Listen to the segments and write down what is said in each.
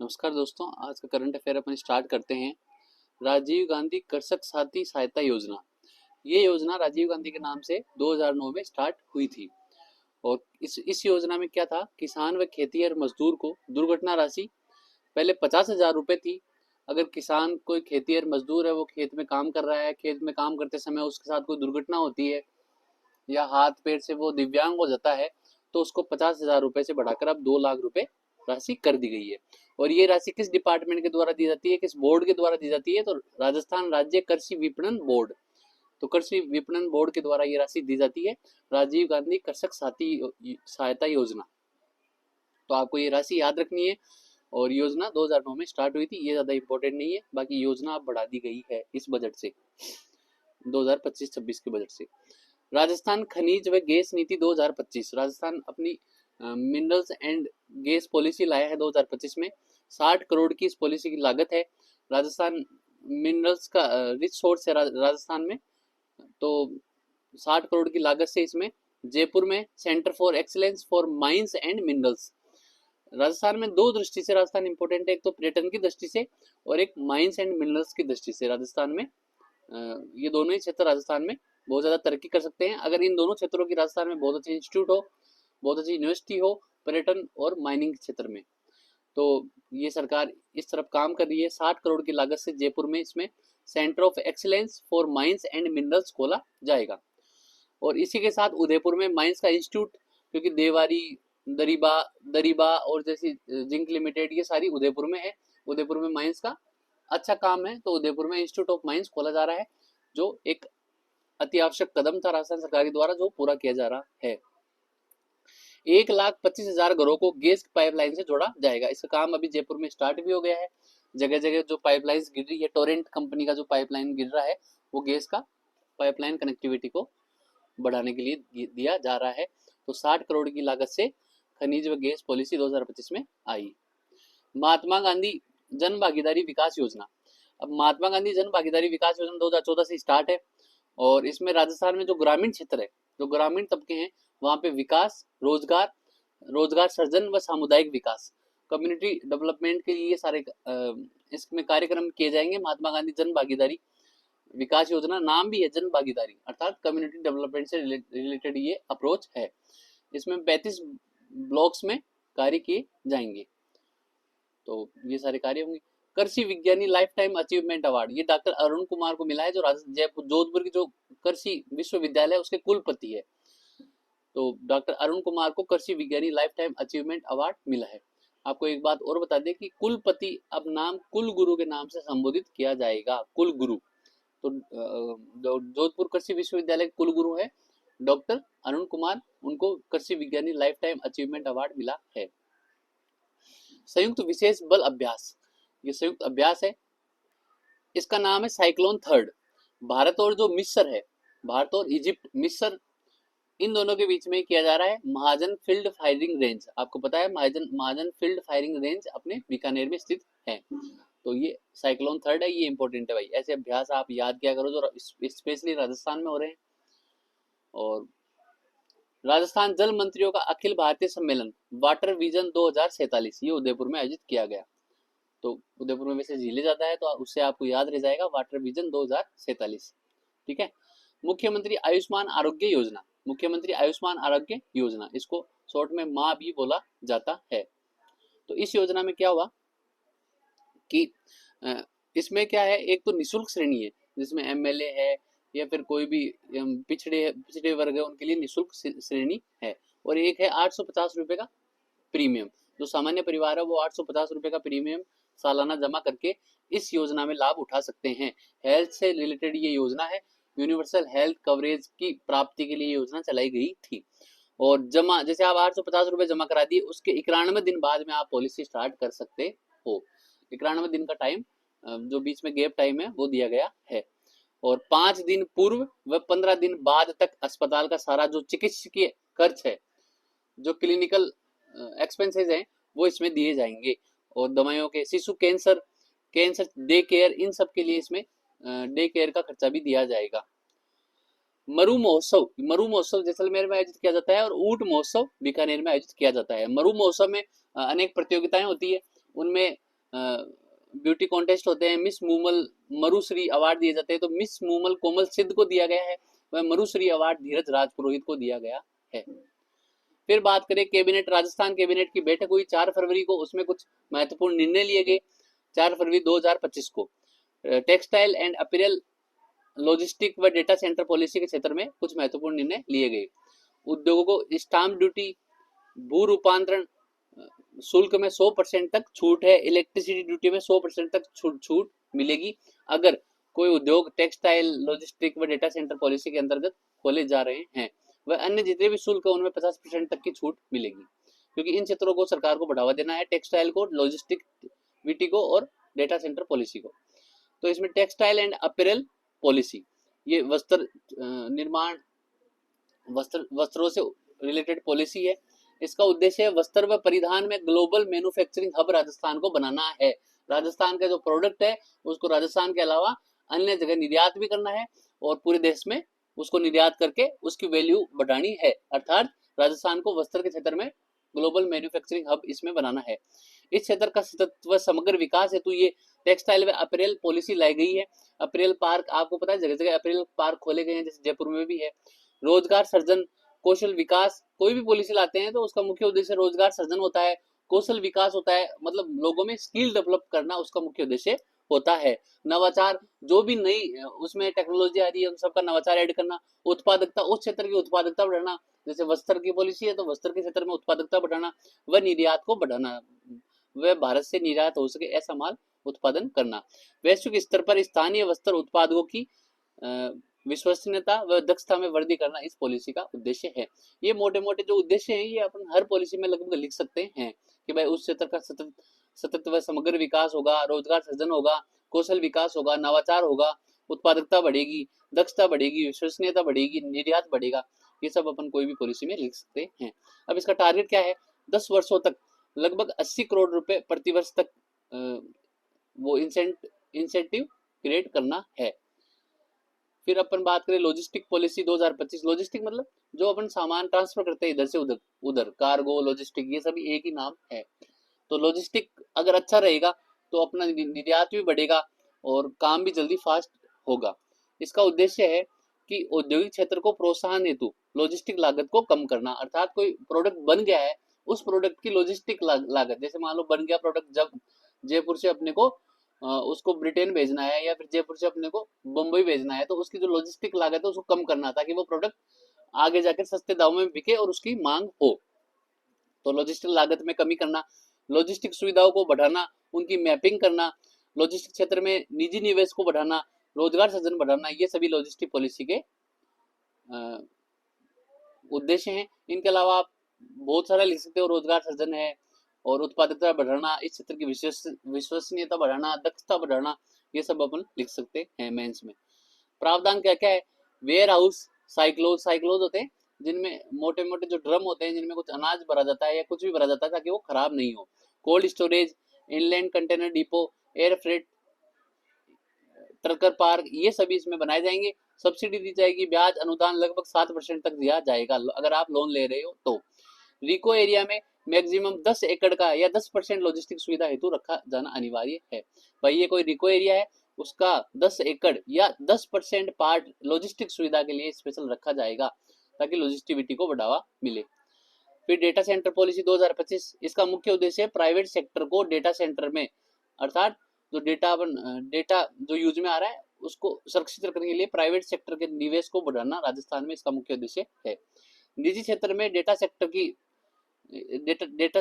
नमस्कार दोस्तों, आज का करंट अफेयर अपन स्टार्ट करते हैं। राजीव गांधी कृषक साथी सहायता योजना। ये योजना राजीव गांधी के नाम से 2009 में स्टार्ट हुई थी। और इस योजना में क्या था, किसान व खेतीहर मजदूर को दुर्घटना राशि पहले 50,000 रुपये थी। अगर किसान कोई खेतीहर मजदूर है, वो खेत में काम कर रहा है, खेत में काम करते समय उसके साथ कोई दुर्घटना होती है या हाथ पैर से वो दिव्यांग हो जाता है, तो उसको 50,000 रुपये से बढ़ाकर अब 2 लाख रुपए राशि कर दी गई है। और ये राशि किस डिपार्टमेंट के द्वारा दी जाती है, किस बोर्ड के द्वारा दी जाती है? तो राजस्थान राज्य कृषि विपणन बोर्ड। तो कृषि विपणन बोर्ड के द्वारा ये राशि दी जाती है, राजीव गांधी कृषक साथी सहायता योजना। तो आपको ये राशि याद रखनी है। और योजना 2009 में स्टार्ट हुई थी, ये ज्यादा इंपॉर्टेंट नहीं है। बाकी योजना अब बढ़ा दी गई है इस बजट से, 2025-26 के बजट से। राजस्थान खनिज व गैस नीति 2025। राजस्थान अपनी मिनरल्स एंड गैस पॉलिसी लाया है 2025 में। 60 करोड़ की इस पॉलिसी की लागत है। राजस्थान मिनरल्स का रिच सोर्स है राजस्थान में, तो 60 करोड़ की लागत से इसमें जयपुर में centre for excellence for mines and minerals. Rajasthan में दो दृष्टि से राजस्थान इंपॉर्टेंट है, एक तो पर्यटन की दृष्टि से और एक माइंस एंड मिनरल्स की दृष्टि से। राजस्थान में ये दोनों ही क्षेत्र राजस्थान में बहुत ज़्यादा तरक्की कर सकते हैं अगर इन दोनों क्षेत्रों की राजस्थान में बहुत अच्छी इंस्टीट्यूट हो, बहुत अच्छी यूनिवर्सिटी हो पर्यटन और माइनिंग क्षेत्र में। तो ये सरकार इस तरफ काम कर रही है। 60 करोड़ की लागत से जयपुर में इसमें centre of excellence for mines and minerals खोला जाएगा। और इसी के साथ उदयपुर में माइंस का इंस्टीट्यूट, क्योंकि देवारी, दरीबा दरीबा और जैसी जिंक लिमिटेड ये सारी उदयपुर में है। उदयपुर में माइंस का अच्छा काम है, तो उदयपुर में इंस्टीट्यूट ऑफ माइंस खोला जा रहा है, जो एक अति आवश्यक कदम था राजस्थान सरकार द्वारा, जो पूरा किया जा रहा है। 1,25,000 घरों को गैस पाइपलाइन से जोड़ा जाएगा। इसका काम अभी जयपुर में स्टार्ट भी हो गया है। जगह जगह जो पाइपलाइन गिर रही है, टोरेंट कंपनी का जो पाइपलाइन गिर रहा है, वो गैस का पाइपलाइन कनेक्टिविटी को बढ़ाने के लिए दिया जा रहा है। तो 60 करोड़ की लागत से खनिज व गैस पॉलिसी 2025 में आई। महात्मा गांधी जन भागीदारी विकास योजना। अब महात्मा गांधी जन भागीदारी विकास योजना 2014 से स्टार्ट है। और इसमें राजस्थान में जो ग्रामीण क्षेत्र है, जो ग्रामीण तबके हैं, वहाँ पे विकास, रोजगार सृजन व सामुदायिक विकास, कम्युनिटी डेवलपमेंट के लिए सारे इसमें कार्यक्रम किए जाएंगे। महात्मा गांधी जन भागीदारी विकास योजना, नाम भी है जन भागीदारी, अर्थात कम्युनिटी डेवलपमेंट से रिलेटेड ये अप्रोच है। इसमें 35 ब्लॉक्स में कार्य किए जाएंगे, तो ये सारे कार्य होंगे। कृषि विज्ञानी लाइफ टाइम अचीवमेंट अवार्ड, ये डॉक्टर अरुण कुमार को मिला है, जो जयपुर जोधपुर की जो कृषि विश्वविद्यालय उसके कुलपति है। तो डॉक्टर अरुण कुमार को कृषि विज्ञानी लाइफ टाइम अचीवमेंट अवार्ड मिला है। आपको एक बात और बता दें कि कुलपति अब नाम कुलगुरु के नाम से संबोधित किया जाएगा, कुलगुरु। तो जोधपुर कृषि विश्वविद्यालय के कुलगुरु है डॉक्टर अरुण कुमार, उनको कृषि विज्ञानी लाइफ टाइम अचीवमेंट अवार्ड मिला है। संयुक्त विशेष बल अभ्यास, ये संयुक्त अभ्यास है, इसका नाम है साइक्लोन थर्ड। भारत और जो मिस्र है, भारत और इजिप्ट, मिस्र, इन दोनों के बीच में किया जा रहा है महाजन फील्ड फायरिंग रेंज। आपको पता है महाजन फील्ड फायरिंग रेंज अपने बीकानेर में स्थित है। तो ये साइक्लोन थर्ड है, ये इंपॉर्टेंट है भाई। ऐसे अभ्यास आप याद किया करो जो स्पेशली राजस्थान में हो रहे हैं। और राजस्थान जल मंत्रियों का अखिल भारतीय सम्मेलन वाटर विजन 2047, ये उदयपुर में आयोजित किया गया। तो उदयपुर में वैसे झीले जाता है, तो उससे आपको याद रह जाएगा वाटर विजन 2047। ठीक है। मुख्यमंत्री आयुष्मान आरोग्य योजना, मुख्यमंत्री आयुष्मान आरोग्य योजना, इसको शॉर्ट में माँ भी बोला जाता है। तो इस योजना में क्या हुआ कि इसमें क्या है, एक तो निःशुल्क श्रेणी है जिसमें एमएलए है या फिर कोई भी पिछड़े वर्ग है, उनके लिए निःशुल्क श्रेणी है। और एक है 850 रुपए का प्रीमियम। जो सामान्य परिवार है वो 850 रुपए का प्रीमियम सालाना जमा करके इस योजना में लाभ उठा सकते हैं। हेल्थ से रिलेटेड ये योजना है। यूनिवर्सल हेल्थ कवरेज की प्राप्ति के लिए योजना चलाई गई थी। और जमा, जैसे आप 850 रुपए जमा करा दिए, उसके 91 दिन बाद में आप पॉलिसी स्टार्ट कर सकते हो। 91 दिन का टाइम, जो बीच में गैप टाइम है, वो दिया गया है। और 5 दिन पूर्व व 15 दिन बाद तक अस्पताल का सारा जो चिकित्सकीय खर्च है, जो क्लिनिकल एक्सपेंसेस हैं, वो इसमें दिए जाएंगे। और दवाइयों के, शिशु कैंसर डे केयर, इन सब के लिए इसमें डे केयर का खर्चा भी दिया जाएगा। मरु महोत्सव जैसलमेर में आयोजित किया जाता है और ऊंट महोत्सव बीकानेर में आयोजित किया जाता है। मरु महोत्सव में अनेक प्रतियोगिताएं होती है, उनमें ब्यूटी कॉन्टेस्ट होते हैं, मिस मूमल मरुश्री अवार्ड दिए जाते हैं, तो मिस मूमल कोमल सिद्ध को दिया गया है, वह मरुश्री अवार्ड धीरज राजपुरोहित को दिया गया है। फिर बात करें कैबिनेट, राजस्थान कैबिनेट की बैठक हुई 4 फरवरी को, उसमें कुछ महत्वपूर्ण निर्णय लिए गए 4 फरवरी 2025 को। टेक्सटाइल एंड अपीरियल, लॉजिस्टिक व डेटा सेंटर पॉलिसी के क्षेत्र में कुछ महत्वपूर्ण निर्णय लिए गए। उद्योगों को स्टाम्प ड्यूटी, भू रूपांतरण शुल्क में 100% तक छूट है, इलेक्ट्रिसिटी ड्यूटी में 100% तक छूट मिलेगी अगर कोई उद्योग टेक्सटाइल, लॉजिस्टिक व डेटा सेंटर पॉलिसी के अंतर्गत खोले जा रहे हैं। वह अन्य जितने भी शुल्क है उनमें 50% तक की छूट मिलेगी, क्योंकि इन क्षेत्रों को सरकार को बढ़ावा देना है, टेक्सटाइल को, लॉजिस्टिक को और डेटा सेंटर पॉलिसी को। तो इसमें टेक्सटाइल एंड अपीरेल पॉलिसी, ये वस्त्र निर्माण, वस्त्रों से रिलेटेड पॉलिसी है। इसका उद्देश्य वस्त्र व परिधान में ग्लोबल मैन्युफैक्चरिंग हब राजस्थान को बनाना है। राजस्थान का जो प्रोडक्ट है उसको राजस्थान के अलावा अन्य जगह निर्यात भी करना है और पूरे देश में उसको निर्यात करके उसकी वैल्यू बढ़ानी है, अर्थात राजस्थान को वस्त्र के क्षेत्र में ग्लोबल मैन्युफैक्चरिंग हब इसमें बनाना है। इस क्षेत्र का सतत व समग्र विकास हेतु ये टेक्सटाइल व अपीरेल पॉलिसी लाई गई है। अपीरेल पार्क आपको पता है जगह जगह अपीरेल पार्क खोले गए हैं, जैसे जयपुर में भी है। रोजगार सृजन, कौशल विकास, कोई भी पॉलिसी लाते हैं तो उसका मुख्य उद्देश्य रोजगार सृजन होता है, कौशल विकास होता है, मतलब लोगों में स्किल डेवलप करना उसका मुख्य उद्देश्य होता है। नवाचार, जो भी नई उसमें टेक्नोलॉजी आ रही है उन सबका नवाचार ऐड करना। उत्पादकता, उस क्षेत्र की उत्पादकता बढ़ाना, जैसे वस्त्र की पॉलिसी है तो वस्त्र के क्षेत्र में उत्पादकता बढ़ाना व निर्यात को बढ़ाना, वह भारत से निर्यात हो सके ऐसा माल उत्पादन करना। वैश्विक स्तर पर स्थानीय वस्त्र उत्पादकों की विश्वसनीयता व दक्षता में वृद्धि करना इस पॉलिसी का उद्देश्य है। ये मोटे मोटे जो उद्देश्य हैं ये अपन हर पॉलिसी में लगभग लिख सकते हैं कि भाई उस क्षेत्र का सतत व समग्र विकास होगा, रोजगार सृजन होगा, कौशल विकास होगा, नवाचार होगा, उत्पादकता बढ़ेगी, दक्षता बढ़ेगी, विश्वसनीयता बढ़ेगी, निर्यात बढ़ेगा। ये सब अपन कोई भी पॉलिसी में लिख सकते हैं। अब इसका टारगेट क्या है? 10 वर्षों तक लगभग 80 करोड़ रुपए प्रति वर्ष तक वो इंसेंटिव क्रिएट करना है। फिर अपन बात करें लॉजिस्टिक पॉलिसी 2025। लॉजिस्टिक मतलब जो अपन सामान ट्रांसफर करते हैं इधर से उधर, उधर कार्गो, लॉजिस्टिक, ये सभी एक ही नाम है। तो लॉजिस्टिक अगर अच्छा रहेगा तो अपना निर्यात भी बढ़ेगा और काम भी जल्दी फास्ट होगा। इसका उद्देश्य है कि औद्योगिक क्षेत्र को प्रोत्साहन हेतु लॉजिस्टिक लागत को कम करना, अर्थात कोई प्रोडक्ट बन गया है उस प्रोडक्ट की लॉजिस्टिक लागत, जैसे मान लो बन गया प्रोडक्ट, जब जयपुर से अपने को उसको ब्रिटेन भेजना है या फिर जयपुर से अपने को मुंबई भेजना है, तो उसकी जो लॉजिस्टिक लागत है उसको कम करना ताकि वो प्रोडक्ट आगे जाकर सस्ते दामों में बिके और उसकी मांग हो। तो लॉजिस्टिक लागत में कमी करना, लॉजिस्टिक सुविधाओं को बढ़ाना, उनकी मैपिंग करना, लॉजिस्टिक क्षेत्र में निजी निवेश को बढ़ाना, रोजगार सृजन बढ़ाना, ये सभी लॉजिस्टिक पॉलिसी के उद्देश्य हैं। इनके अलावा आप बहुत सारा लिख सकते हो, रोजगार सृजन है और उत्पादकता बढ़ाना, इस क्षेत्र की विश्वसनीयता बढ़ाना, दक्षता बढ़ाना, ये सब अपन लिख सकते हैं मेंस में। प्रावधान क्या क्या है? वेयर हाउस, साइक्लोज होते हैं जिनमें मोटे मोटे जो ड्रम होते हैं जिनमें कुछ अनाज भरा जाता है या कुछ भी भरा जाता है ताकि वो खराब नहीं हो। Cold storage, inland container depot, air freight, trucker park, ये सभी इसमें बनाए जाएंगे। सब्सिडी दी जाएगी, ब्याज अनुदान लगभग 7% तक दिया जाएगा अगर आप लोन ले रहे हो तो। रिको एरिया में मैक्सिमम 10 एकड़ का या 10% लॉजिस्टिक सुविधा हेतु रखा जाना अनिवार्य है। भाई ये कोई रिको एरिया है उसका 10 एकड़ या 10% पार्ट लॉजिस्टिक सुविधा के लिए स्पेशल रखा जाएगा ताकि लॉजिस्टिविटी को बढ़ावा मिले। फिर डेटा सेंटर पॉलिसी 2025, इसका मुख्य उद्देश्य प्राइवेट सेक्टर को डेटा सेंटर में, अर्थात जो डेटा जो यूज में आ रहा है उसको सुरक्षित रखने के लिए प्राइवेट सेक्टर के निवेश को बढ़ाना राजस्थान में इसका मुख्य उद्देश्य है। निजी क्षेत्र में डेटा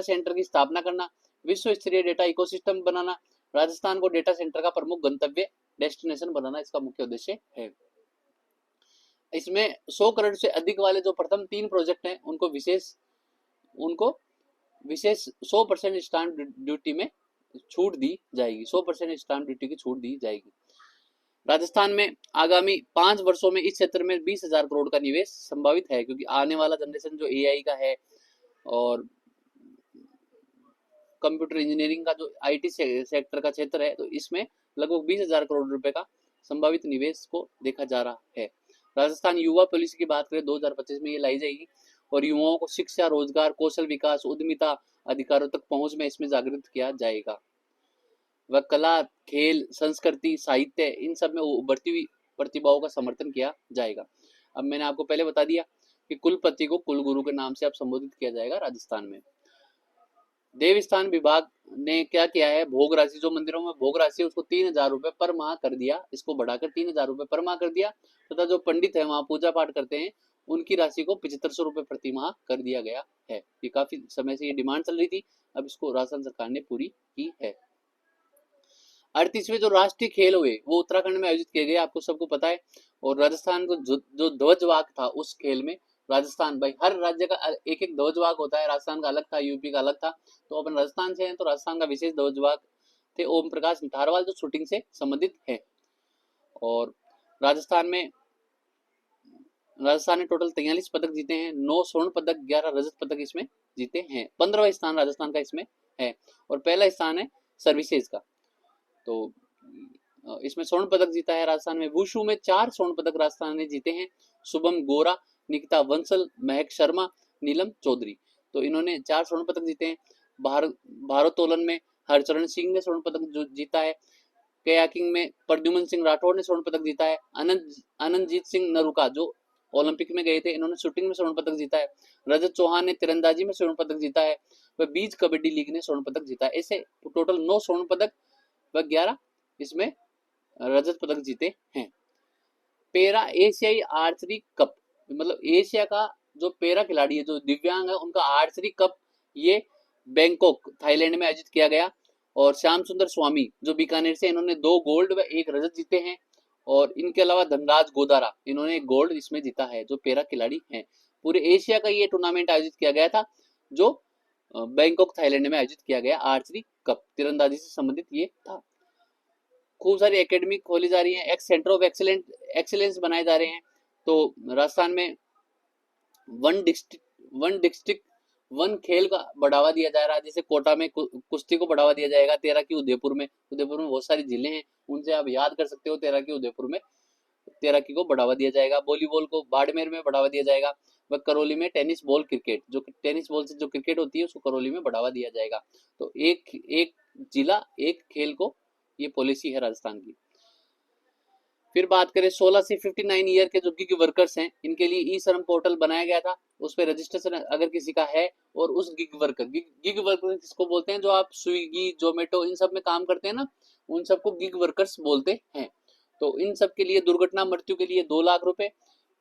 सेंटर की स्थापना करना, विश्व स्तरीय डेटा इकोसिस्टम बनाना, राजस्थान को डेटा सेंटर का प्रमुख गंतव्य डेस्टिनेशन बनाना इसका मुख्य उद्देश्य है। इसमें 100 करोड़ से अधिक वाले जो प्रथम 3 प्रोजेक्ट हैं उनको विशेष 100% स्टाम्प ड्यूटी में छूट दी जाएगी, 100% स्टाम्प ड्यूटी की छूट दी जाएगी। राजस्थान में आगामी 5 वर्षों में इस क्षेत्र में 20,000 करोड़ का निवेश संभावित है, क्योंकि आने वाला जनरेशन जो एआई का है और कंप्यूटर इंजीनियरिंग का जो आईटी सेक्टर का क्षेत्र है, तो इसमें लगभग 20,000 करोड़ रुपए का संभावित निवेश को देखा जा रहा है। राजस्थान युवा पॉलिसी की बात करें 2025 में ये लाई जाएगी और युवाओं को शिक्षा, रोजगार, कौशल विकास, उद्यमिता अधिकारों तक पहुंच में इसमें जागृत किया जाएगा। व कला, खेल, संस्कृति, साहित्य, इन सब में उभरती हुई प्रतिभाओं का समर्थन किया जाएगा। अब मैंने आपको पहले बता दिया कि कुलपति को कुलगुरु के नाम से अब संबोधित किया जाएगा राजस्थान में। देवस्थान विभाग ने क्या किया है, भोग राशि, जो मंदिरों में भोग राशि है उसको 3,000 रुपए पर माह कर दिया, इसको बढ़ाकर 3,000 रुपए पर माह कर दिया, तथा जो पंडित है वहां पूजा पाठ करते हैं उनकी राशि को 7500 रुपए प्रति माह कर दिया गया है। ये काफी समय से ये डिमांड चल रही थी, अब इसको राजस्थान सरकार ने पूरी की है। 38वें जो राष्ट्रीय खेल हुए वो उत्तराखंड में आयोजित किए गए, आपको सबको पता है। और राजस्थान को जो ध्वजवाग था उस खेल में, राजस्थान, भाई हर राज्य का एक एक ध्वजवाग होता है, राजस्थान का अलग था, यूपी का अलग था, तो अपन राजस्थान से हैं तो राजस्थान का विशेष ध्वजवाग थे ओम प्रकाश थारवाल, जो शूटिंग से संबंधित है। और राजस्थान ने टोटल 43 पदक जीते हैं, 9 स्वर्ण पदक, 11 रजत पदक इसमें जीते हैं। 15वां स्थान राजस्थान का इसमें है, और पहला स्थान है सर्विसेज का। तो इसमें स्वर्ण पदक जीता है राजस्थान में। वुशु में 4 स्वर्ण पदक राजस्थान ने जीते हैं, शुभम गोरा, निकिता वंसल, महक शर्मा, नीलम चौधरी, तो इन्होंने 4 स्वर्ण पदक जीते हैं। भारोत्तोलन में हरचरण सिंह ने स्वर्ण पदक जीता है। कयाकिंग में प्रद्युमन सिंह राठौड़ ने स्वर्ण पदक जीता है। आनंदजीत सिंह नरूका जो ओलंपिक में गए थे, इन्होंने शूटिंग में स्वर्ण पदक जीता है। रजत चौहान ने तीरंदाजी में स्वर्ण पदक जीता है, वह बीच कबड्डी लीग ने स्वर्ण पदक जीता है। ऐसे टोटल 9 स्वर्ण पदक व 11 इसमें रजत पदक जीते हैं। पेरा एशियाई आर्चरी कप, मतलब एशिया का जो पेरा खिलाड़ी है, जो दिव्यांग है, उनका आर्चरी कप ये बैंकॉक थाईलैंड में आयोजित किया गया। और श्याम सुंदर स्वामी जो बीकानेर से, इन्होंने 2 गोल्ड व 1 रजत जीते हैं। और इनके अलावा धनराज गोदारा, इन्होंने 1 गोल्ड इसमें जीता है, जो पेरा खिलाड़ी हैं। पूरे एशिया का ये टूर्नामेंट आयोजित किया गया था, जो बैंकॉक थाईलैंड में आयोजित किया गया आर्चरी कप, तीरंदाजी से संबंधित ये था। खूब सारी एकेडमी खोली जा रही है, एक्स सेंटर ऑफ एक्सीलेंस बनाए जा रहे हैं। तो राजस्थान में वन डिस्ट्रिक्ट वन खेल का बढ़ावा दिया जा रहा है। जैसे कोटा में कुश्ती को बढ़ावा दिया जाएगा, 13 की उदयपुर में बहुत सारी जिले हैं, उनसे आप याद कर सकते हो। 13 की उदयपुर में 13 की को बढ़ावा दिया जाएगा। वॉलीबॉल को बाड़मेर में बढ़ावा दिया जाएगा, व करौली में टेनिस बॉल क्रिकेट, जो टेनिस बॉल से जो क्रिकेट होती है उसको करौली में बढ़ावा दिया जाएगा। तो एक जिला एक खेल को, ये पॉलिसी है राजस्थान की। फिर बात करें 16 से 59 ईयर के जो गिग वर्कर्स हैं, इनके लिए ई श्रम पोर्टल बनाया गया था, उस पर रजिस्ट्रेशन अगर किसी का है, और उस गिग वर्कर किसको बोलते हैं, जो आप स्विगी जोमेटो इन सब में काम करते हैं ना, उन सबको गिग वर्कर्स बोलते हैं। तो इन सब के लिए दुर्घटना मृत्यु के लिए 2 लाख रुपए,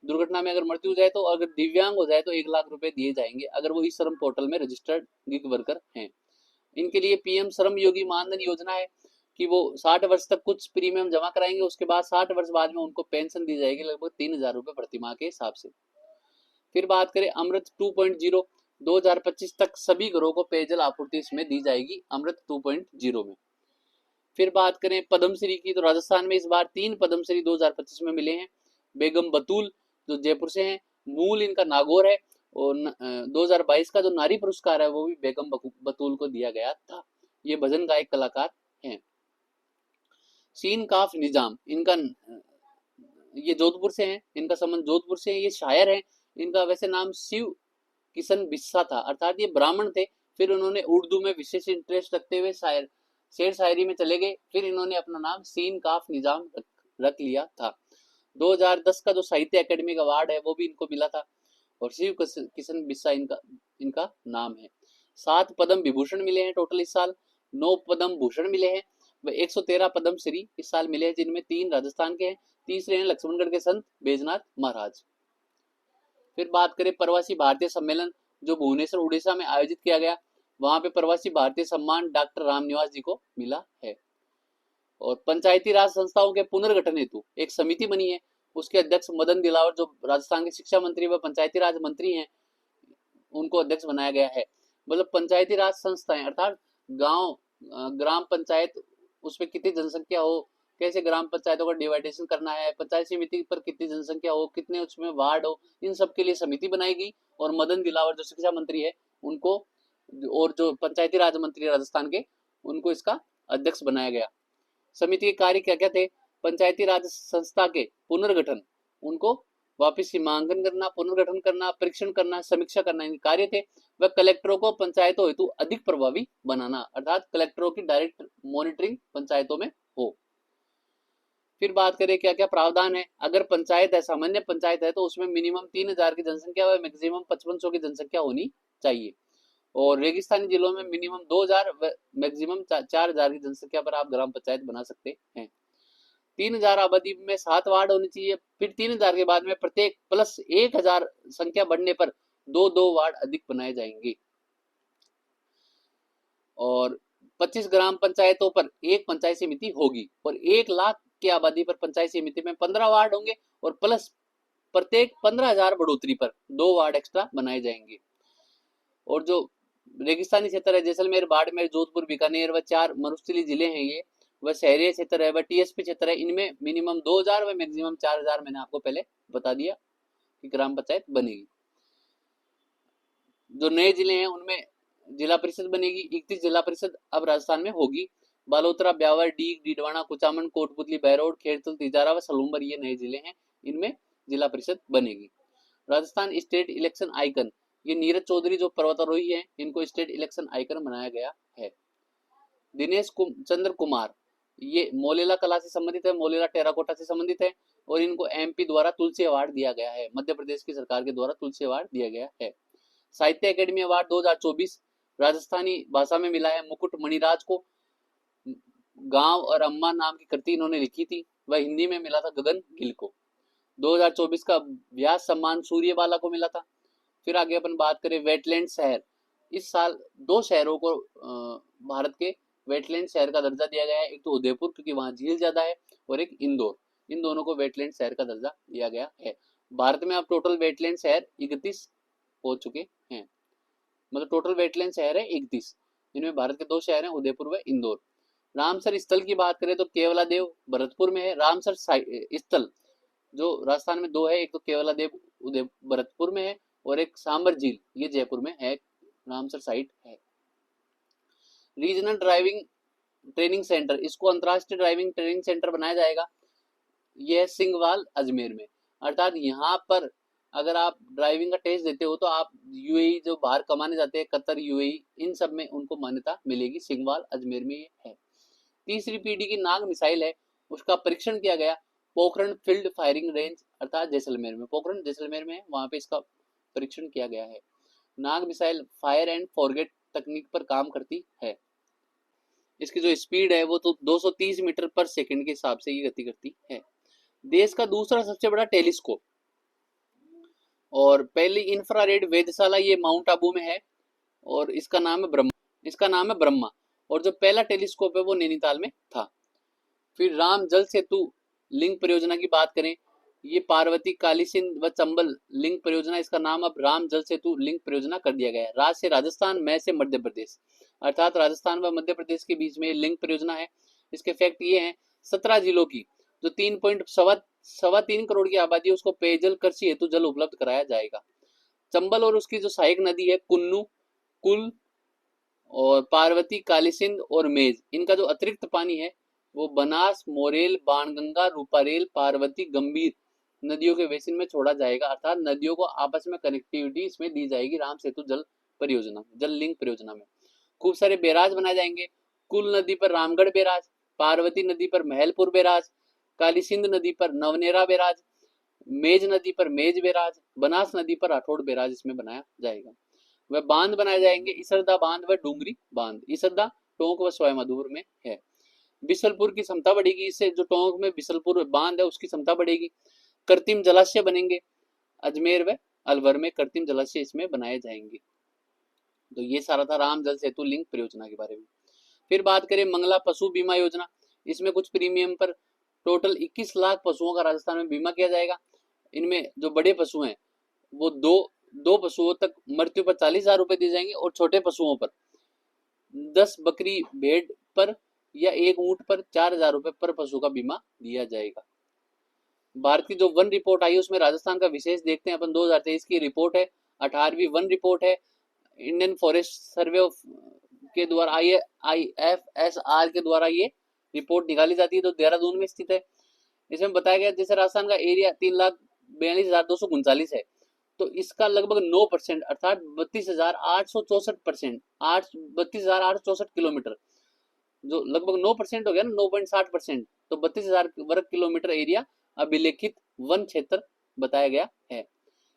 दुर्घटना में अगर मृत्यु हो जाए तो, अगर दिव्यांग हो जाए तो 1 लाख रुपए दिए जाएंगे, अगर वो ई श्रम पोर्टल में रजिस्टर्ड गिग वर्कर हैं। इनके लिए पीएम श्रम योगी मानधन योजना है कि वो 60 वर्ष तक कुछ प्रीमियम जमा कराएंगे, उसके बाद 60 वर्ष बाद में उनको पेंशन दी जाएगी, लगभग 3,000 रुपए प्रति माह के हिसाब से। फिर बात करें अमृत 2.0, 2025 तक सभी घरों को पेयजल आपूर्ति इसमें दी जाएगी, अमृत 2.0 में। फिर बात करें पद्मश्री की, तो राजस्थान में इस बार 3 पद्मश्री 2025 में मिले हैं। बेगम बतूल जो जयपुर से हैं, मूल इनका नागौर है, और 2022 का जो नारी पुरस्कार है वो भी बेगम बतूल को दिया गया था। ये भजन गायक कलाकार हैं। सीन काफ निजाम, इनका ये जोधपुर से हैं, इनका संबंध जोधपुर से है, ये शायर हैं। इनका वैसे नाम शिव किशन बिस्सा था, अर्थात ये ब्राह्मण थे, फिर उन्होंने उर्दू में विशेष इंटरेस्ट रखते हुए शेर शायरी में चले गए, फिर इन्होंने अपना नाम सीन काफ निजाम रख लिया था। 2010 का जो साहित्य अकेडमी का अवार्ड है वो भी इनको मिला था, और शिव किशन बिस्सा इनका नाम है। 7 पद्म विभूषण मिले हैं टोटल इस साल, 9 पद्म भूषण मिले हैं, व 113 पद्म श्री इस साल मिले हैं, जिनमें 3 राजस्थान के हैं, तीसरे हैं लक्ष्मणगढ़ के संत बैजनाथ महाराज। फिर बात करें प्रवासी भारतीय सम्मेलन जो भुवनेश्वर उड़ीसा में आयोजित किया गया, वहां पे प्रवासी भारतीय सम्मान डॉक्टर रामनिवास जी को मिला है। और पंचायती राज संस्थाओं के पुनर्गठन हेतु एक समिति बनी है, उसके अध्यक्ष मदन दिलावर जो राजस्थान के शिक्षा मंत्री व पंचायती राज मंत्री हैं, उनको अध्यक्ष बनाया गया है। मतलब पंचायती राज संस्थाएं अर्थात गांव, ग्राम पंचायत, उसमें कितनी जनसंख्या हो, कैसे ग्राम पंचायतों का डिवाइडेशन करना है, पंचायत समिति पर कितनी जनसंख्या हो, कितने उसमें वार्ड हो, इन सब के लिए समिति बनाई गई। और मदन दिलावर जो शिक्षा मंत्री है उनको, और जो पंचायती राज मंत्री राजस्थान के, उनको इसका अध्यक्ष बनाया गया। समिति के कार्य क्या क्या थे? पंचायती राज संस्था के पुनर्गठन, उनको वापस सीमांकन करना, पुनर्गठन करना, परीक्षण करना, समीक्षा करना, इनके कार्य थे। वह कलेक्टरों को पंचायतों हेतु अधिक प्रभावी बनाना, अर्थात कलेक्टरों की डायरेक्ट मॉनिटरिंग पंचायतों में हो। फिर बात करें क्या क्या प्रावधान है। अगर पंचायत है, सामान्य पंचायत है, तो उसमें मिनिमम 3000 की जनसंख्या व मैक्सिमम 5500 की जनसंख्या होनी चाहिए। और रेगिस्तानी जिलों में मिनिमम 2000 व मैक्सिमम 4000 की जनसंख्या पर आप ग्राम पंचायत बना सकते हैं। 3000 आबादी में 7 वार्ड होने चाहिए। फिर 3000 के बाद में प्रत्येक प्लस 1000 संख्या बढ़ने पर 2 वार्ड अधिक बनाए जाएंगे। और 25 ग्राम पंचायतों पर एक पंचायत समिति होगी और 1 लाख की आबादी पर पंचायत समिति में 15 वार्ड होंगे और प्लस प्रत्येक 15,000 बढ़ोतरी पर 2 वार्ड एक्स्ट्रा बनाए जाएंगे। और जो रेगिस्तानी क्षेत्र है, जैसलमेर, बाड़मेर, जोधपुर, बीकानेर व 4 मरुस्थलीय जिले हैं ये, वह शहरी क्षेत्र है, वह टीएसपी क्षेत्र है, इनमें मिनिमम 2000 व मैक्सिमम 4000 मैंने आपको पहले बता दिया कि ग्राम पंचायत बनेगी। जो नए जिले हैं उनमें जिला परिषद बनेगी। 31 जिला परिषद अब राजस्थान में होगी। बालोतरा, ब्यावर, डीग, डीडवाना, कुचामन, कोटपुतली, बहरोड, खेड़तल, तिजारा व सलूम्बर ये नए जिले हैं, इनमें जिला परिषद बनेगी। राजस्थान स्टेट इलेक्शन आइकन, ये नीरज चौधरी जो पर्वतारोही हैं, इनको स्टेट इलेक्शन आइकन बनाया गया है। दिनेश चंद्र कुमार, ये मोलेला कला से संबंधित है, मोलेला टेराकोटा से संबंधित है और इनको एमपी द्वारा तुलसी अवार्ड दिया गया है, मध्य प्रदेश की सरकार के द्वारा तुलसी अवार्ड दिया गया है। साहित्य अकेडमी अवार्ड 2024 राजस्थानी भाषा में मिला है मुकुट मणिराज को। गांव और अम्मा नाम की कृति इन्होंने लिखी थी, वह हिंदी में मिला था गगन गिल को। 2024 का व्यास सम्मान सूर्यबाला को मिला था। फिर आगे अपन बात करें वेटलैंड शहर, इस साल 2 शहरों को भारत के वेटलैंड शहर का दर्जा दिया गया है। एक तो उदयपुर क्योंकि वहां झील ज्यादा है, और एक इंदौर, इन दोनों को वेटलैंड शहर का दर्जा दिया गया है। भारत में अब टोटल वेटलैंड शहर 31 हो चुके हैं, मतलब टोटल वेटलैंड शहर है 31, इनमें भारत के 2 शहर हैं, उदयपुर व इंदौर। रामसर स्थल की बात करें तो केवलादेव भरतपुर में है। रामसर स्थल जो राजस्थान में 2 है, एक तो केवलादेव उदय भरतपुर में है और एक सांबर झील ये जयपुर में है, रामसर साइट है। रीजनल ड्राइविंग ट्रेनिंग सेंटर, इसको अंतरराष्ट्रीय ड्राइविंग ट्रेनिंग सेंटर बनाया जाएगा, यह सिंगवाल अजमेर में। अर्थात यहाँ पर अगर आप ड्राइविंग का टेस्ट देते हो तो आप यूएई जो बाहर कमाने जाते हैं, कतर, यूएई, इन सब में उनको मान्यता मिलेगी। सिंगवाल अजमेर में ये है। तीसरी पीढ़ी की नाग मिसाइल है, उसका परीक्षण किया गया पोखरण फील्ड फायरिंग रेंज अर्थात जैसलमेर में। पोखरण जैसलमेर में है, वहां पे इसका परीक्षण किया गया है। नाग मिसाइल फायर एंड फॉरगेट तकनीक पर काम करती है। इसकी जो स्पीड है वो तो 230 मीटर पर सेकंड के हिसाब से ये गति करती है। देश का दूसरा सबसे बड़ा टेलीस्कोप और पहली इंफ्रारेड वेधशाला ये माउंट आबू में है और इसका नाम है ब्रह्मा। और जो पहला टेलीस्कोप है वो नैनीताल में था। फिर राम जल सेतु लिंक परियोजना की बात करें, ये पार्वती, कालीसिंध व चंबल लिंक परियोजना, इसका नाम अब राम जल सेतु लिंक परियोजना कर दिया गया है। राज से राजस्थान, मैं से मध्य प्रदेश, अर्थात राजस्थान व मध्य प्रदेश के बीच में लिंक परियोजना है। इसके फैक्ट ये हैं, 17 जिलों की जो 3.3 करोड़ की आबादी है उसको पेयजल कृषि हेतु जल उपलब्ध कराया जाएगा। चंबल और उसकी जो सहायक नदी है कुन्नू, कुल और पार्वती, कालीसिंध और मेज, इनका जो अतिरिक्त पानी है वो बनास, मोरेल, बाणगंगा, रूपारेल, पार्वती, गंभीर नदियों के बेसिन में छोड़ा जाएगा। अर्थात नदियों को आपस में कनेक्टिविटी इसमें दी जाएगी राम सेतु जल परियोजना, जल लिंक परियोजना में। खूब सारे बैराज बनाए जाएंगे। कुल नदी पर रामगढ़ बैराज, पार्वती नदी पर महलपुर बैराज, कालीसिंध नदी पर नवनेरा बैराज, मेज नदी पर मेज बैराज, बनास नदी पर राठौड़ बैराज इसमें बनाया जाएगा। वह बांध बनाए जाएंगे, इसरदा बांध व डूंगरी बांध। इसरदा टोंक व सवाईमाधोपुर में है। बिसलपुर की क्षमता बढ़ेगी, इससे जो टोंक में बिसलपुर बांध है उसकी क्षमता बढ़ेगी। कृत्रिम जलाशय बनेंगे, अजमेर व अलवर में कृत्रिम जलाशय इसमें बनाए जाएंगे। तो ये सारा था राम जल सेतु लिंक परियोजना के बारे में। फिर बात करें मंगला पशु बीमा योजना, इसमें कुछ प्रीमियम पर टोटल 21 लाख पशुओं का राजस्थान में बीमा किया जाएगा। इनमें जो बड़े पशु हैं वो दो पशुओं तक मृत्यु पर 40,000 रुपए दिए जाएंगे और छोटे पशुओं पर 10 बकरी भेड़ पर या 1 ऊंट पर 4,000 रुपए पर पशु का बीमा दिया जाएगा। भारत की जो वन रिपोर्ट आई उसमें राजस्थान का विशेष देखते हैं अपन। 2023 की रिपोर्ट है, 18वीं वन रिपोर्ट है, इंडियन फॉरेस्ट सर्वे के द्वारा IFSR के द्वारा ये रिपोर्ट निकाली जाती है, तो देहरादून में स्थित है। इसमें बताया गया जैसे राजस्थान का एरिया 3,42,239 है, तो इसका लगभग 9% अर्थात 32,864 किलोमीटर जो लगभग 9% हो गया ना, 9.60%, तो 32,000 वर्ग किलोमीटर एरिया अभिलेखित वन क्षेत्र बताया गया है।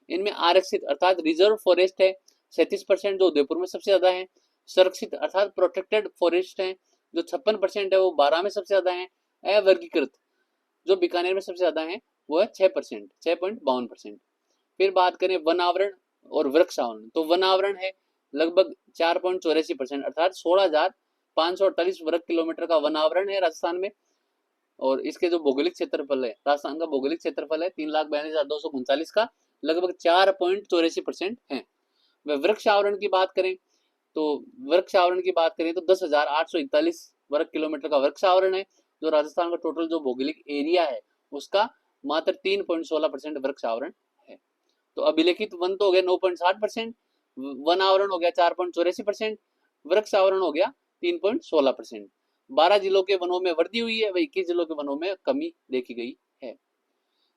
इनमें आरक्षित अर्थात रिजर्व फॉरेस्ट है 37%, जो उदयपुर में सबसे ज्यादा है। संरक्षित अर्थात प्रोटेक्टेड फॉरेस्ट है जो 56% है, वो 12 में सबसे ज्यादा है। अवर्गीकृत जो बीकानेर में सबसे ज्यादा है वो है 6%, 6.52%। फिर बात करें वन आवरण और वृक्ष आवरण, तो वन आवरण है लगभग 4.84%, अर्थात 16,548 वर्ग किलोमीटर का वन आवरण है राजस्थान में। और इसके जो भौगोलिक क्षेत्रफल है, राजस्थान का भौगोलिक क्षेत्रफल है 3,42,239 का, लगभग 4.84% है। वह वृक्ष आवरण की बात करें तो वृक्ष आवरण की बात करें तो 10,841 वर्ग किलोमीटर का वृक्ष आवरण है, जो राजस्थान का टोटल जो भौगोलिक एरिया है उसका मात्र 3.16% वृक्ष आवरण है। तो अभिलेखित वन तो हो गया 9.60%, वन आवरण हो गया 4.84%, वृक्ष आवरण हो गया 3.16%। 12 जिलों के वनों में वृद्धि हुई है, वह 21 जिलों के वनों में कमी देखी गई है।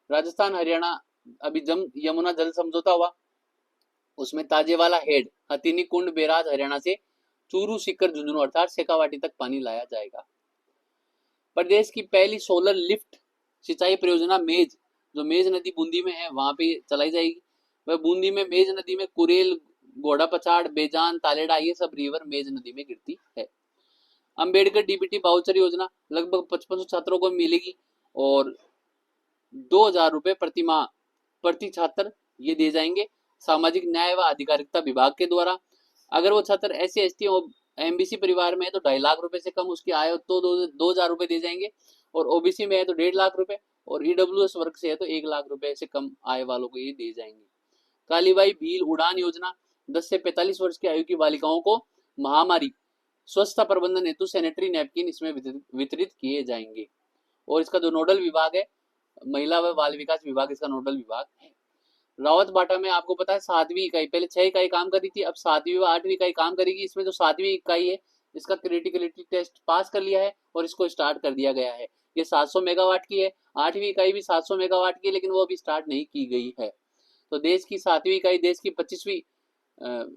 राजस्थान हरियाणा अभी यमुना जल समझौता हुआ, उसमें ताजेवाला हेड, हथिनी कुंड, बैराज हरियाणा से चूरू, सीकर, झुंझुनू अर्थात शेखावाटी तक पानी लाया जाएगा। प्रदेश की पहली सोलर लिफ्ट सिंचाई परियोजना मेज, जो मेज नदी बूंदी में है वहां पे चलाई जाएगी। वह बूंदी में मेज नदी में कुरेल, घोड़ा पछाड़, बेजान, तालेडा ये सब रिवर मेज नदी में गिरती है। अंबेडकर डीबीटी वाउचर योजना लगभग 5500 छात्रों को मिलेगी और 2,000 रुपए प्रति माह प्रति छात्र ये दिए जाएंगे सामाजिक न्याय व अधिकारिता विभाग के द्वारा। अगर वो छात्र SC ST और MBC परिवार में है तो 2.5 लाख रुपए से कम उसकी आय हो तो 2,000 रुपए दिए जाएंगे, और OBC में है तो 1.5 लाख रुपए, और EWS वर्ग से है तो 1 लाख रुपए से कम आय वालों को ये दिए जाएंगे। कालीबाई भील उड़ान योजना 10 से 45 वर्ष की आयु की बालिकाओं को महामारी स्वच्छता प्रबंधन हेतु सैनिटरी नैपकिन इसमें वितरित किए जाएंगे। और इसका जो नोडल विभाग है महिला व बाल विकास विभाग इसका नोडल विभाग है। रावत बाटा में आपको पता है 7वीं इकाई, पहले 6 इकाई काम कर रही थी, अब 7वीं व 8वीं इकाई काम करेगी। इसमें जो 7वीं इकाई है इसका क्रिटिकलिटी टेस्ट पास कर लिया है और इसको स्टार्ट कर दिया गया है। ये 700 मेगावाट की है, 8वीं इकाई भी 700 मेगावाट की है, लेकिन वो अभी स्टार्ट नहीं की गई है। तो देश की 7वीं इकाई देश की 25वीं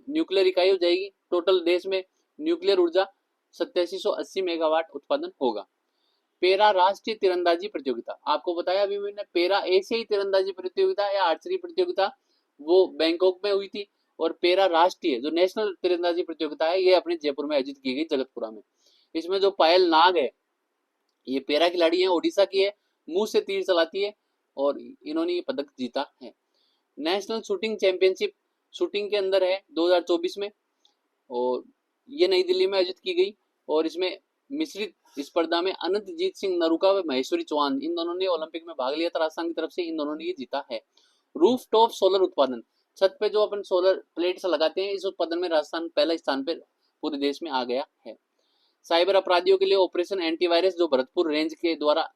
न्यूक्लियर इकाई हो जाएगी। टोटल देश में न्यूक्लियर ऊर्जा 8780 मेगावाट उत्पादन होगा। पेरा राष्ट्रीय तीरंदाजी प्रतियोगिता, आपको बताया अभी मैंने, पेरा एशियाई तीरंदाजी प्रतियोगिता या आर्चरी प्रतियोगिता वो बैंकॉक में हुई थी, और पेरा राष्ट्रीय जो नेशनल तीरंदाजी प्रतियोगिता है ये अपने जयपुर में आयोजित की गई जगतपुरा में। इसमें जो पायल नाग है ये पेरा खिलाड़ी है, ओडिशा की है, मुंह से तीर चलाती है और इन्होंने ये पदक जीता है। नेशनल शूटिंग चैंपियनशिप शूटिंग के अंदर है 2024 में, और ये नई दिल्ली में आयोजित की गई, और इसमें मिश्रित स्पर्धा में अनंतजीत सिंह नरूका व महेश्वरी चौहान इन दोनों ने ओलंपिक में भाग लिया था राजस्थान की तरफ से, इन दोनों ने ये जीता है। रूफ टॉप सोलर उत्पादन, छत पे जो अपन सोलर प्लेट्स लगाते हैं, इस उत्पादन में राजस्थान पहला स्थान पर पूरे देश में आ गया है। साइबर अपराधियों के लिए ऑपरेशन एंटीवायरस जो भरतपुर रेंज के द्वारा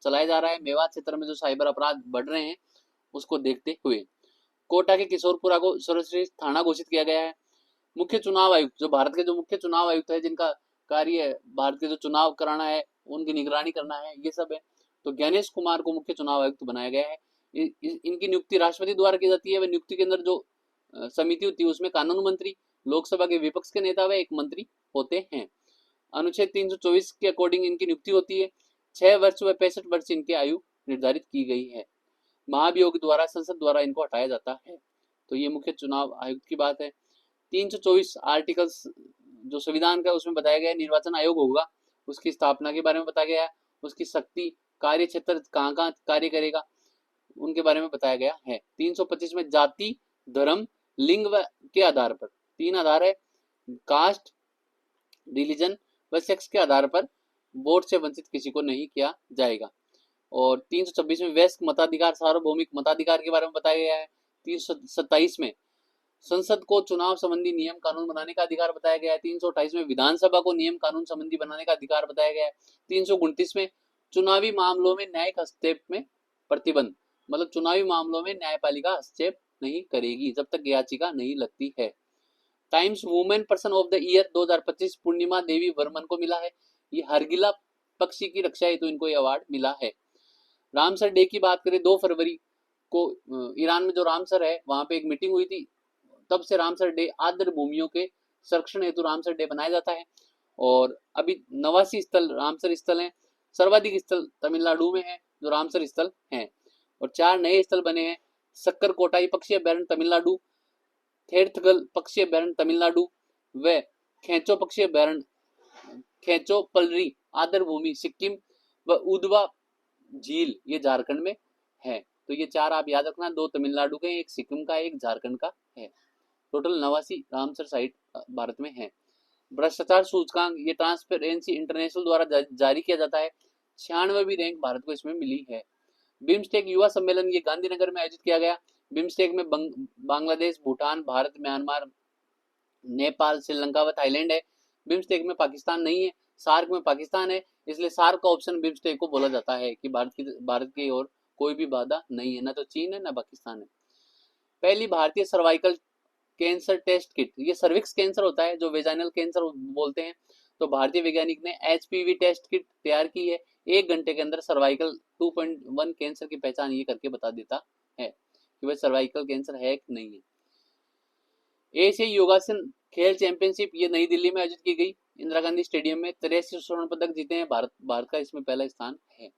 चलाया जा रहा है, मेवात क्षेत्र में जो साइबर अपराध बढ़ रहे हैं उसको देखते हुए कोटा के किशोरपुरा को सर्वश्रेष्ठ थाना घोषित किया गया है। मुख्य चुनाव आयुक्त, जो भारत के जो मुख्य चुनाव आयुक्त है जिनका कार्य भारत के जो चुनाव कराना है उनकी निगरानी करना है ये सब है, तो ज्ञानेश कुमार को मुख्य चुनाव आयुक्त बनाया गया है। इनकी नियुक्ति राष्ट्रपति द्वारा की जाती है। वह नियुक्ति के अंदर जो समिति होती है उसमें कानून मंत्री, लोकसभा के विपक्ष के नेता व एक मंत्री होते हैं। अनुच्छेद 324 के अकॉर्डिंग इनकी नियुक्ति होती है। 6 वर्ष व 65 वर्ष इनकी आयु निर्धारित की गई है। महाभियोग द्वारा संसद द्वारा इनको हटाया जाता है। तो ये मुख्य चुनाव आयुक्त की बात है। 324 आर्टिकल्स जो संविधान का उसमें बताया गया है निर्वाचन आयोग होगा, उसकी स्थापना के बारे में बताया गया है, उसकी शक्ति, कार्य क्षेत्र कहाँ कहाँ कार्य करेगा उनके बारे में बताया गया है। 325 में जाति, धर्म, लिंग के आधार पर 3 आधार है, कास्ट, रिलीजन व सेक्स के आधार पर वोट से वंचित किसी को नहीं किया जाएगा। और 326 में वयस्क मताधिकार, सार्वभौमिक मताधिकार के बारे में बताया गया है। 327 में संसद को चुनाव संबंधी नियम कानून बनाने का अधिकार बताया गया है। 328 में विधानसभा को नियम कानून संबंधी बनाने का अधिकार बताया गया है। 329 में चुनावी मामलों में न्यायिक हस्तक्षेप में प्रतिबंध, मतलब चुनावी मामलों में न्यायपालिका हस्तक्षेप नहीं करेगी जब तक याचिका नहीं लगती है। Times women person of the year 2025 पूर्णिमा देवी वर्मन को मिला है। ये हरगिला पक्षी की रक्षा हेतु इनको ये अवार्ड मिला है। रामसर डे की बात करें 2 फरवरी को ईरान में जो रामसर है वहां पे एक मीटिंग हुई थी, तब से रामसर डे आर्द्र भूमियों के संरक्षण हेतु रामसर डे बनाया जाता है। और अभी 89 स्थल रामसर स्थल हैं। सर्वाधिक स्थल तमिलनाडु में है जो रामसर स्थल हैं। और 4 नए स्थल बने हैं, सक्कर कोटाई पक्षी अभ्यारण्य तमिलनाडु, थेरथगल पक्षी अभ्यारण्य तमिलनाडु व खेचो पक्षी अभ्यारण्य खेचो पलरी आदर भूमि सिक्किम व उदवा झील ये झारखंड में है। तो ये 4 आप याद रखना, 2 तमिलनाडु के, एक सिक्किम का, एक झारखंड का है। टोटल 89 रामसर साइट भारत में है। भ्रष्टाचार सूचकांक ये ट्रांसपेरेंसी इंटरनेशनल द्वारा जारी किया जाता है। 96वीं रैंक भारत को इसमें मिली है। बिम्स्टेक युवा सम्मेलन ये गांधीनगर में आयोजित किया गया। बिम्स्टेक में बांग्लादेश, भूटान, भारत, म्यांमार, नेपाल, श्रीलंका व थाईलैंड है। बिम्स्टेक में पाकिस्तान नहीं है। सार्क में पाकिस्तान है, इसलिए सार्क का ऑप्शन बिम्स्टेक को बोला जाता है कि भारत की ओर कोई भी बाधा नहीं है, ना तो चीन है ना पाकिस्तान है। पहली भारतीय सर्वाइकल कैंसर टेस्ट किट, ये सर्विक्स कैंसर होता है जो वेजाइनल कैंसर बोलते हैं। तो भारतीय वैज्ञानिक ने एचपीवी टेस्ट किट तैयार की है। 1 घंटे के अंदर सर्वाइकल 2.1 कैंसर की पहचान ये करके बता देता है कि वह सर्वाइकल कैंसर है कि नहीं है। एशियाई योगासन खेल चैंपियनशिप ये नई दिल्ली में आयोजित की गई इंदिरा गांधी स्टेडियम में। 83 स्वर्ण पदक जीते हैं भारत का इसमें पहला स्थान है।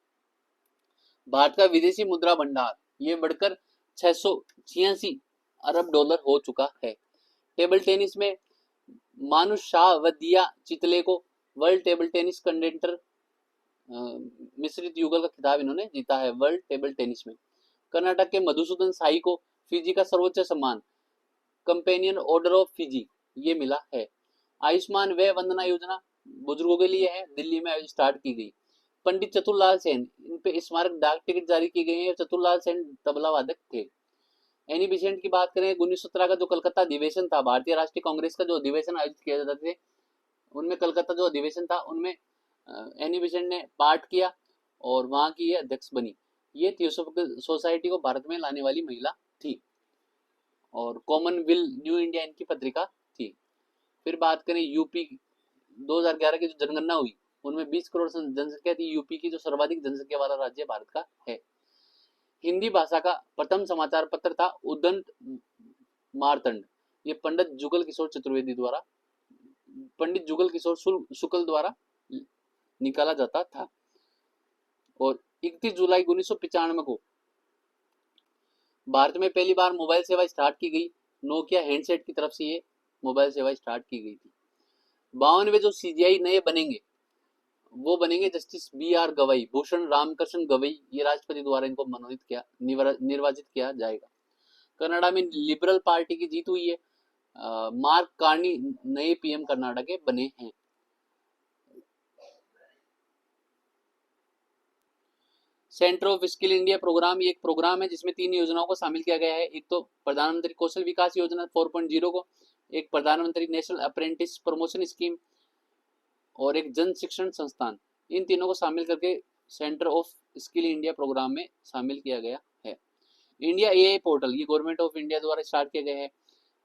भारत का विदेशी मुद्रा भंडार ये बढ़कर 686 अरब डॉलर हो चुका है। टेबल टेनिस में मानुष शाह व दिया चितले को वर्ल्ड टेबल टेनिस कंटेंटर मिश्रित युगल का खिताब इन्होंने जीता है वर्ल्ड टेबल टेनिस में। कर्नाटक के मधुसूदन साई को फिजी का सर्वोच्च सम्मान कंपेनियन ऑर्डर ऑफ फिजी ये मिला है। आयुष्मान व वंदना योजना बुजुर्गों के लिए है, दिल्ली में स्टार्ट की गई। पंडित चतुरलाल सेन इन पे स्मारक डाक टिकट जारी की गई है। चतुरलाल सेन तबला वादक थे। एनी बिसेंट की बात करें, 1917 का जो कलकत्ता अधिवेशन था, भारतीय राष्ट्रीय कांग्रेस का जो अधिवेशन आयोजित किया जाता थे, उनमें कलकत्ता जो अधिवेशन था उनमें एनी बिसेंट ने पार्ट किया और वहां की ये अध्यक्ष बनी। ये थियोसॉफिकल सोसाइटी को भारत में लाने वाली महिला थी और कॉमनवेल्थ न्यू इंडिया इनकी पत्रिका थी। फिर बात करें यूपी 2011 की जो जनगणना हुई उनमें 20 करोड़ जनसंख्या थी। यूपी की जो सर्वाधिक जनसंख्या वाला राज्य भारत का है। हिंदी भाषा का प्रथम समाचार पत्र था उदंत मार्तंड, ये पंडित जुगल किशोर चतुर्वेदी द्वारा पंडित जुगल किशोर शुक्ल द्वारा निकाला जाता था। और 31 जुलाई 1995 को भारत में पहली बार मोबाइल सेवा स्टार्ट की गई। नोकिया हैंडसेट की तरफ से ये मोबाइल सेवा स्टार्ट की गई थी। 52वें जो सीजीआई नए बनेंगे वो बनेंगे जस्टिस बी.आर. गवई, भूषण रामकृष्ण गवई, ये राष्ट्रपति द्वारा इनको मनोनीत किया निर्वाचित किया जाएगा। कनाडा में लिबरल पार्टी की जीत हुई है। मार्क कार्नी नए पीएम कर्नाटक के बने हैं। Center of skill India program ये एक प्रोग्राम है जिसमें 3 योजनाओं को शामिल किया गया है। एक तो प्रधानमंत्री कौशल विकास योजना 4.0 को, एक प्रधानमंत्री नेशनल अप्रेंटिस प्रमोशन स्कीम और एक जन शिक्षण संस्थान। इन तीनों को शामिल करके center of skill India program में शामिल किया गया है। इंडिया एआई पोर्टल ये गवर्नमेंट ऑफ इंडिया द्वारा स्टार्ट किया गया है।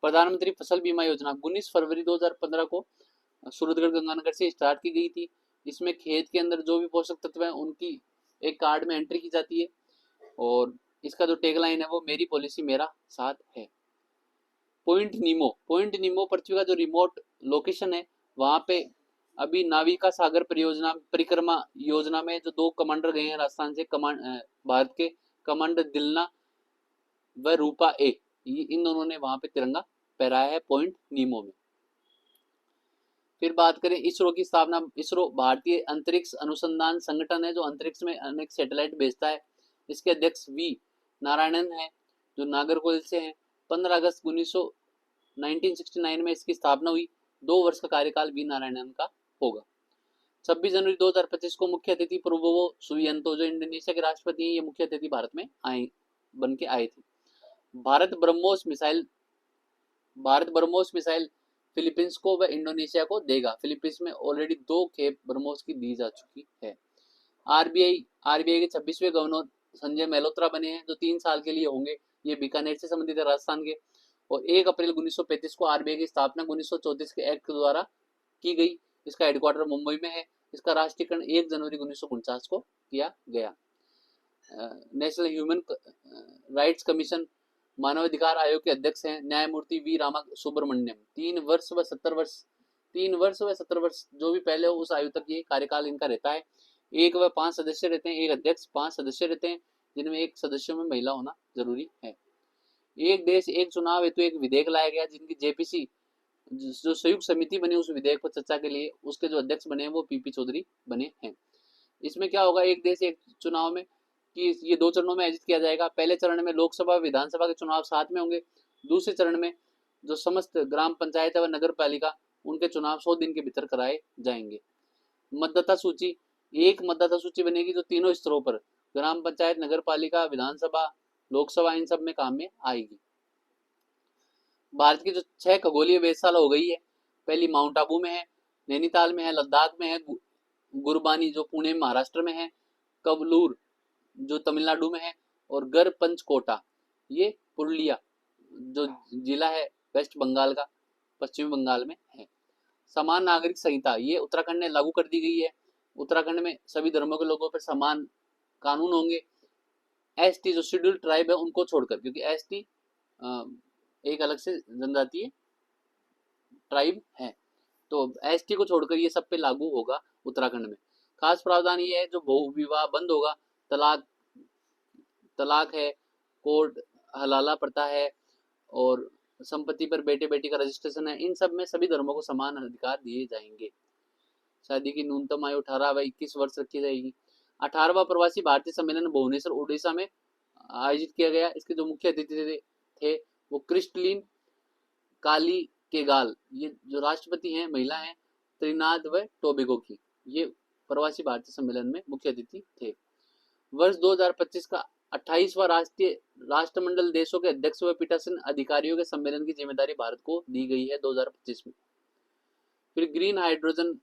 प्रधानमंत्री फसल बीमा योजना 19 फरवरी 2015 को सूरतगढ़ गंगानगर से स्टार्ट की गई थी। इसमें खेत के अंदर जो भी पोषक तत्व है उनकी एक कार्ड में एंट्री की जाती है और इसका जो टैगलाइन है वो मेरी पॉलिसी मेरा साथ है। पॉइंट नीमो पृथ्वी का जो रिमोट लोकेशन है वहां पे अभी नाविका सागर परिक्रमा योजना में जो 2 कमांडर गए हैं राजस्थान से, भारत के कमांडर दिलना व रूपा ए, इन दोनों ने वहां पे तिरंगा फहराया है पॉइंट नीमो में। फिर बात करें इसरो की स्थापना। इसरो भारतीय अंतरिक्ष अनुसंधान संगठन है जो अंतरिक्ष में अनेक सैटेलाइट भेजता है। इसके अध्यक्ष वी नारायणन है जो नागरकोइल से हैं। 15 अगस्त 1969 में इसकी स्थापना हुई। 2 वर्ष का कार्यकाल वी नारायणन का होगा। 26 जनवरी 2025 को मुख्य अतिथि प्रबोवो सुबियांतो जो इंडोनेशिया के राष्ट्रपति हैं, ये मुख्य अतिथि भारत में बन के आए थे। भारत ब्रह्मोस मिसाइल फिलीपींस को व इंडोनेशिया को देगा। फिलीपींस में ऑलरेडी 2 खेप ब्रह्मोस की दी जा चुकी है। आरबीआई के 26वें गवर्नर संजय मल्होत्रा बने हैं जो 3 साल के लिए होंगे। ये बीकानेर से संबंधित है राजस्थान के। और 1 अप्रैल 1935 को आरबीआई की स्थापना 1934 के एक्ट द्वारा की गई। इसका हेडक्वार्टर मुंबई में है। इसका राष्ट्रीयकरण 1 जनवरी 1949 को किया गया। नेशनल ह्यूमन राइट्स कमीशन मानवाधिकार आयोग के अध्यक्ष हैं न्यायमूर्ति वी रामा सुब्रमण्यम। 3 वर्ष व 70 वर्ष 3 वर्ष व 17 वर्ष जो भी पहले हो उस आयु तक ये कार्यकाल इनका रहता है। 1 व 5 सदस्य रहते हैं, 1 अध्यक्ष, 5 सदस्य रहते हैं, जिनमें 1 सदस्यों में महिला होना जरूरी है। एक देश एक चुनाव हेतु एक विधेयक लाया गया, जिनकी जेपीसी जो संयुक्त समिति बनी उस विधेयक पर चर्चा के लिए, उसके जो अध्यक्ष बने हैं वो पीपी चौधरी बने हैं। इसमें क्या होगा, एक देश एक चुनाव में कि ये 2 चरणों में आयोजित किया जाएगा। पहले चरण में लोकसभा विधानसभा के चुनाव साथ में होंगे। दूसरे चरण में जो समस्त ग्राम पंचायत व नगर पालिका उनके चुनाव 100 दिन के भीतर कराए जाएंगे। मतदाता सूची, एक मतदाता सूची बनेगी जो तीनों स्तरों पर ग्राम पंचायत, नगर पालिका, विधानसभा, लोकसभा इन सब में काम में आएगी। भारत की जो 6 खगोलीय वेधशाला हो गई है, पहली माउंट आबू में है, नैनीताल में है, लद्दाख में है, गुरबानी जो पुणे महाराष्ट्र में है, कवलूर जो तमिलनाडु में है, और गढ़पंचकोटा ये पुरुलिया जो जिला है वेस्ट बंगाल का, पश्चिमी बंगाल में है। समान नागरिक संहिता ये उत्तराखंड में लागू कर दी गई है। उत्तराखंड में सभी धर्मों के लोगों पर समान कानून होंगे। एसटी जो शेड्यूल्ड ट्राइब है उनको छोड़कर, क्योंकि एसटी एक अलग से जनजातीय ट्राइब है, तो एसटी को छोड़कर ये सब पे लागू होगा उत्तराखंड में। खास प्रावधान ये है जो बहु विवाह बंद होगा, तलाक है, कोर्ट हलाला प्रथा है, और संपत्ति पर बेटे बेटी का रजिस्ट्रेशन है, इन सब में सभी धर्मों को समान अधिकार दिए जाएंगे। शादी की न्यूनतम आयु 18 व 21 वर्ष रखी जाएगी। 18वां प्रवासी भारतीय सम्मेलन भुवनेश्वर उड़ीसा में आयोजित किया गया। इसके जो मुख्य अतिथि थे वो क्रिस्टलिन काली केगाल, ये जो राष्ट्रपति हैं महिला हैं त्रिनाद व टोबेगो की, ये प्रवासी भारतीय सम्मेलन में मुख्य अतिथि थे। वर्ष 2025 का 28वां राष्ट्रमंडल देशों के अध्यक्ष व पीठासीन अधिकारियों के सम्मेलन की जिम्मेदारी भारत को दी गई है 2025 में। फिर ग्रीन हाइड्रोजन,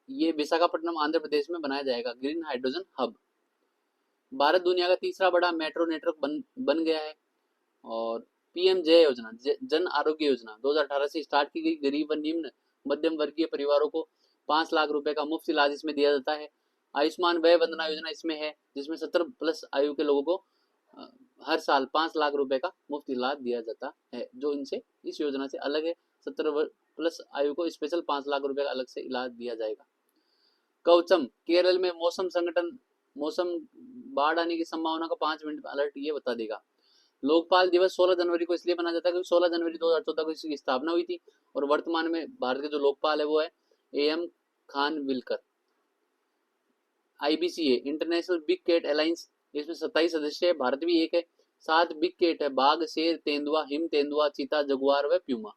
ये विशाखापट्टनम आंध्र प्रदेश में बनाया जाएगा, ग्रीन हाइड्रोजन हब। भारत दुनिया का तीसरा बड़ा मेट्रो नेटवर्क बन गया है। और पीएम जय योजना, जन आरोग्य योजना 2018 से स्टार्ट की गई। गरीब व निम्न मध्यम वर्गीय परिवारों को 5 लाख रुपए का मुफ्त इलाज इसमें दिया जाता है। आयुष्मान वय वंदना योजना इसमें है, जिसमें 70+ आयु के लोगों को हर साल 5 लाख रुपए का मुफ्त इलाज दिया जाता है, जो इनसे इस योजना से अलग है। 70+ आयु को स्पेशल 5 लाख रुपए का अलग से इलाज दिया जाएगा। कवचम, केरल में मौसम बाढ़ आने की संभावना का 5 मिनट अलर्ट ये बता देगा। लोकपाल दिवस 16 जनवरी को इसलिए मनाया जाता है क्योंकि 16 जनवरी 2014 को इसकी स्थापना हुई थी, और वर्तमान में भारत के जो लोकपाल है वो है AM Khanwilkar. IBCA international big cat alliance, इसमें 27 सदस्य है, भारत भी एक है। 7 बिग कैट है, बाघ, शेर, तेंदुआ, हिम तेंदुआ, चीता, जगुआर व प्यूमा।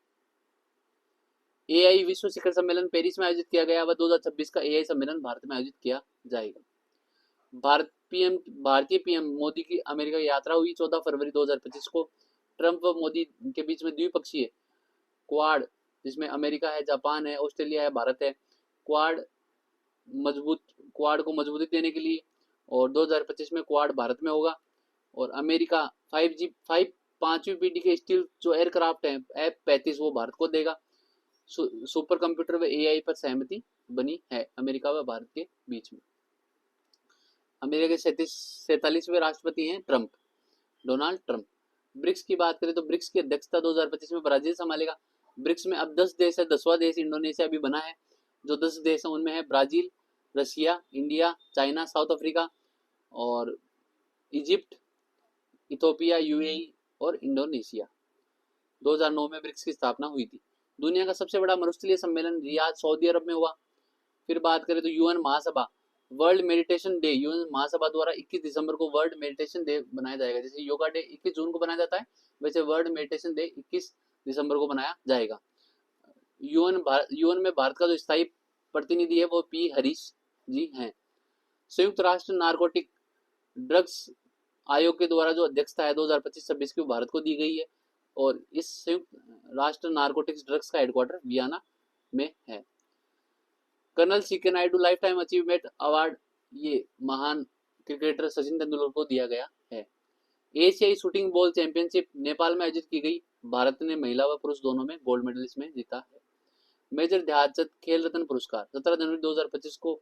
AI विश्व शिखर सम्मेलन पेरिस में आयोजित किया गया व 2026 का AI सम्मेलन भारत में आयोजित किया जाएगा। भारतीय पीएम मोदी की अमेरिका यात्रा हुई 14 फरवरी 2025 को। ट्रंप व मोदी के बीच में द्विपक्षीय क्वाड, जिसमें अमेरिका है, जापान है, ऑस्ट्रेलिया है, भारत है, क्वाड को मजबूती देने के लिए, और 2025 में क्वाड भारत में होगा। और अमेरिका 5वीं पीढ़ी के स्टील जो एयरक्राफ्ट है F-35 वो भारत को देगा। सुपर कंप्यूटर व AI पर सहमति बनी है अमेरिका व भारत के बीच में। अमेरिका के 47वें राष्ट्रपति हैं ट्रंप, डोनाल्ड ट्रंप। ब्रिक्स की बात करें तो ब्रिक्स की अध्यक्षता 2025 में ब्राजील संभालेगा। ब्रिक्स में अब 10 देश है, 10वां देश इंडोनेशिया भी बना है। जो 10 देश है उनमें है Brazil, Russia, India, China, south Africa और इजिप्ट, इथोपिया, UAE और इंडोनेशिया। 2009 में ब्रिक्स की स्थापना हुई थी। दुनिया का सबसे बड़ा मरुस्थलीय सम्मेलन रियाद, सऊदी अरब में हुआ। फिर बात करें तो UN महासभा, वर्ल्ड मेडिटेशन डे, UN महासभा द्वारा 21 दिसंबर को वर्ल्ड मेडिटेशन डे बनाया जाएगा। जैसे योगा डे 21 जून को बनाया जाता है, वैसे वर्ल्ड मेडिटेशन डे 21 दिसंबर को बनाया जाएगा। UN में भारत का जो स्थायी प्रतिनिधि है वो P हरीश जी हैं। संयुक्त राष्ट्र नारकोटिक ड्रग्स आयोग के द्वारा जो अध्यक्षता है 2025-26 की भारत को दी गई है, और इस संयुक्त राष्ट्र नारकोटिक्स ड्रग्स का हेडक्वार्टर वियना में है। Colonel CK Naidu life time achievement award ये महान क्रिकेटर सचिन तेंदुलकर को दिया गया है। एशियाई शूटिंग बॉल चैंपियनशिप नेपाल में आयोजित की गई। भारत ने महिला व पुरुष दोनों में गोल्ड मेडल इसमें जीता है। मेजर ध्यानचंद खेल रत्न पुरस्कार 17 जनवरी 2025 को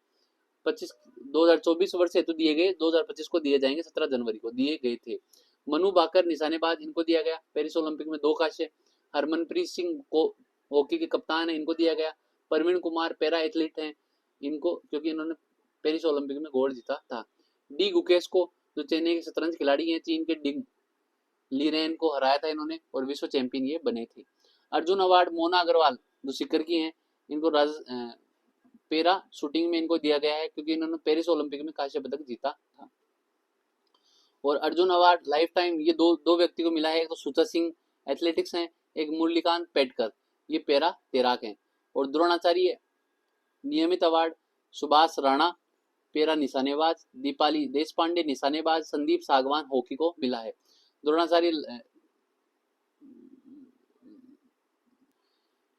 2024 वर्ष हेतु दिए गए, 2025 को दिए जाएंगे, 17 जनवरी को दिए गए थे। मनु भाकर निशानेबाज, इनको दिया गया। पेरिस ओलंपिक में 2 कांस्य। हरमनप्रीत सिंह को हॉकी के कप्तान है, इनको दिया गया। प्रवीण कुमार पैरा एथलीट हैं, इनको क्योंकि इन्होंने पेरिस ओलंपिक में गोल्ड जीता था। डी गुकेश को, जो चेन्नई के शतरंज खिलाड़ी हैं, चीन के डिंग लीरेन को हराया था इन्होंने और विश्व चैंपियन ये बने थे। अर्जुन अवार्ड मोना अग्रवाल जो सिक्कर की हैं, इनको पैरा शूटिंग में इनको दिया गया है क्योंकि इन्होंने पेरिस ओलंपिक में कांस्य पदक जीता था। और अर्जुन अवार्ड लाइफ टाइम ये दो व्यक्ति को मिला है, एक तो सुचा सिंह एथलेटिक्स हैं, एक मुरलीकांत पेटकर ये पैरा तैराक हैं। और द्रोणाचार्य नियमित अवार्ड सुभाष राणा पैरा निशानेबाज, दीपाली देशपांडे निशानेबाज, संदीप सागवान हॉकी को मिला है। Dronacharya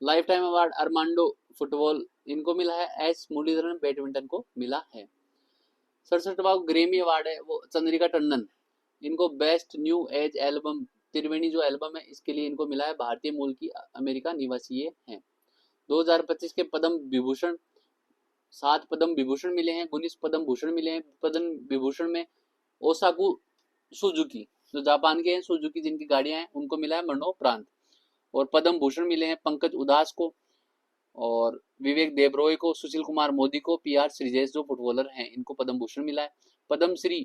life time award Armando football इनको मिला है। एस मुरलीधरन बैडमिंटन को मिला है। 67वां ग्रेमी अवार्ड है वो चंद्रिका टंडन, इनको बेस्ट न्यू एज एल्बम त्रिवेणी जो एल्बम है इसके लिए इनको मिला है। भारतीय मूल की अमेरिका निवासी ये हैं। 2025 के पद्म विभूषण 7 पद्म विभूषण मिले हैं, 19 पद्म भूषण मिले हैं। पद्म विभूषण में ओसाकू सुजुकी जो जापान के हैं, सुजुकी जिनकी गाड़ियां हैं उनको मिला है मरणोपरांत। और पद्म भूषण मिले हैं पंकज उदास को और विवेक देबरॉय को, सुशील कुमार मोदी को, पीआर श्रीजेश जो फुटबॉलर हैं इनको पद्म भूषण मिला है। पद्म श्री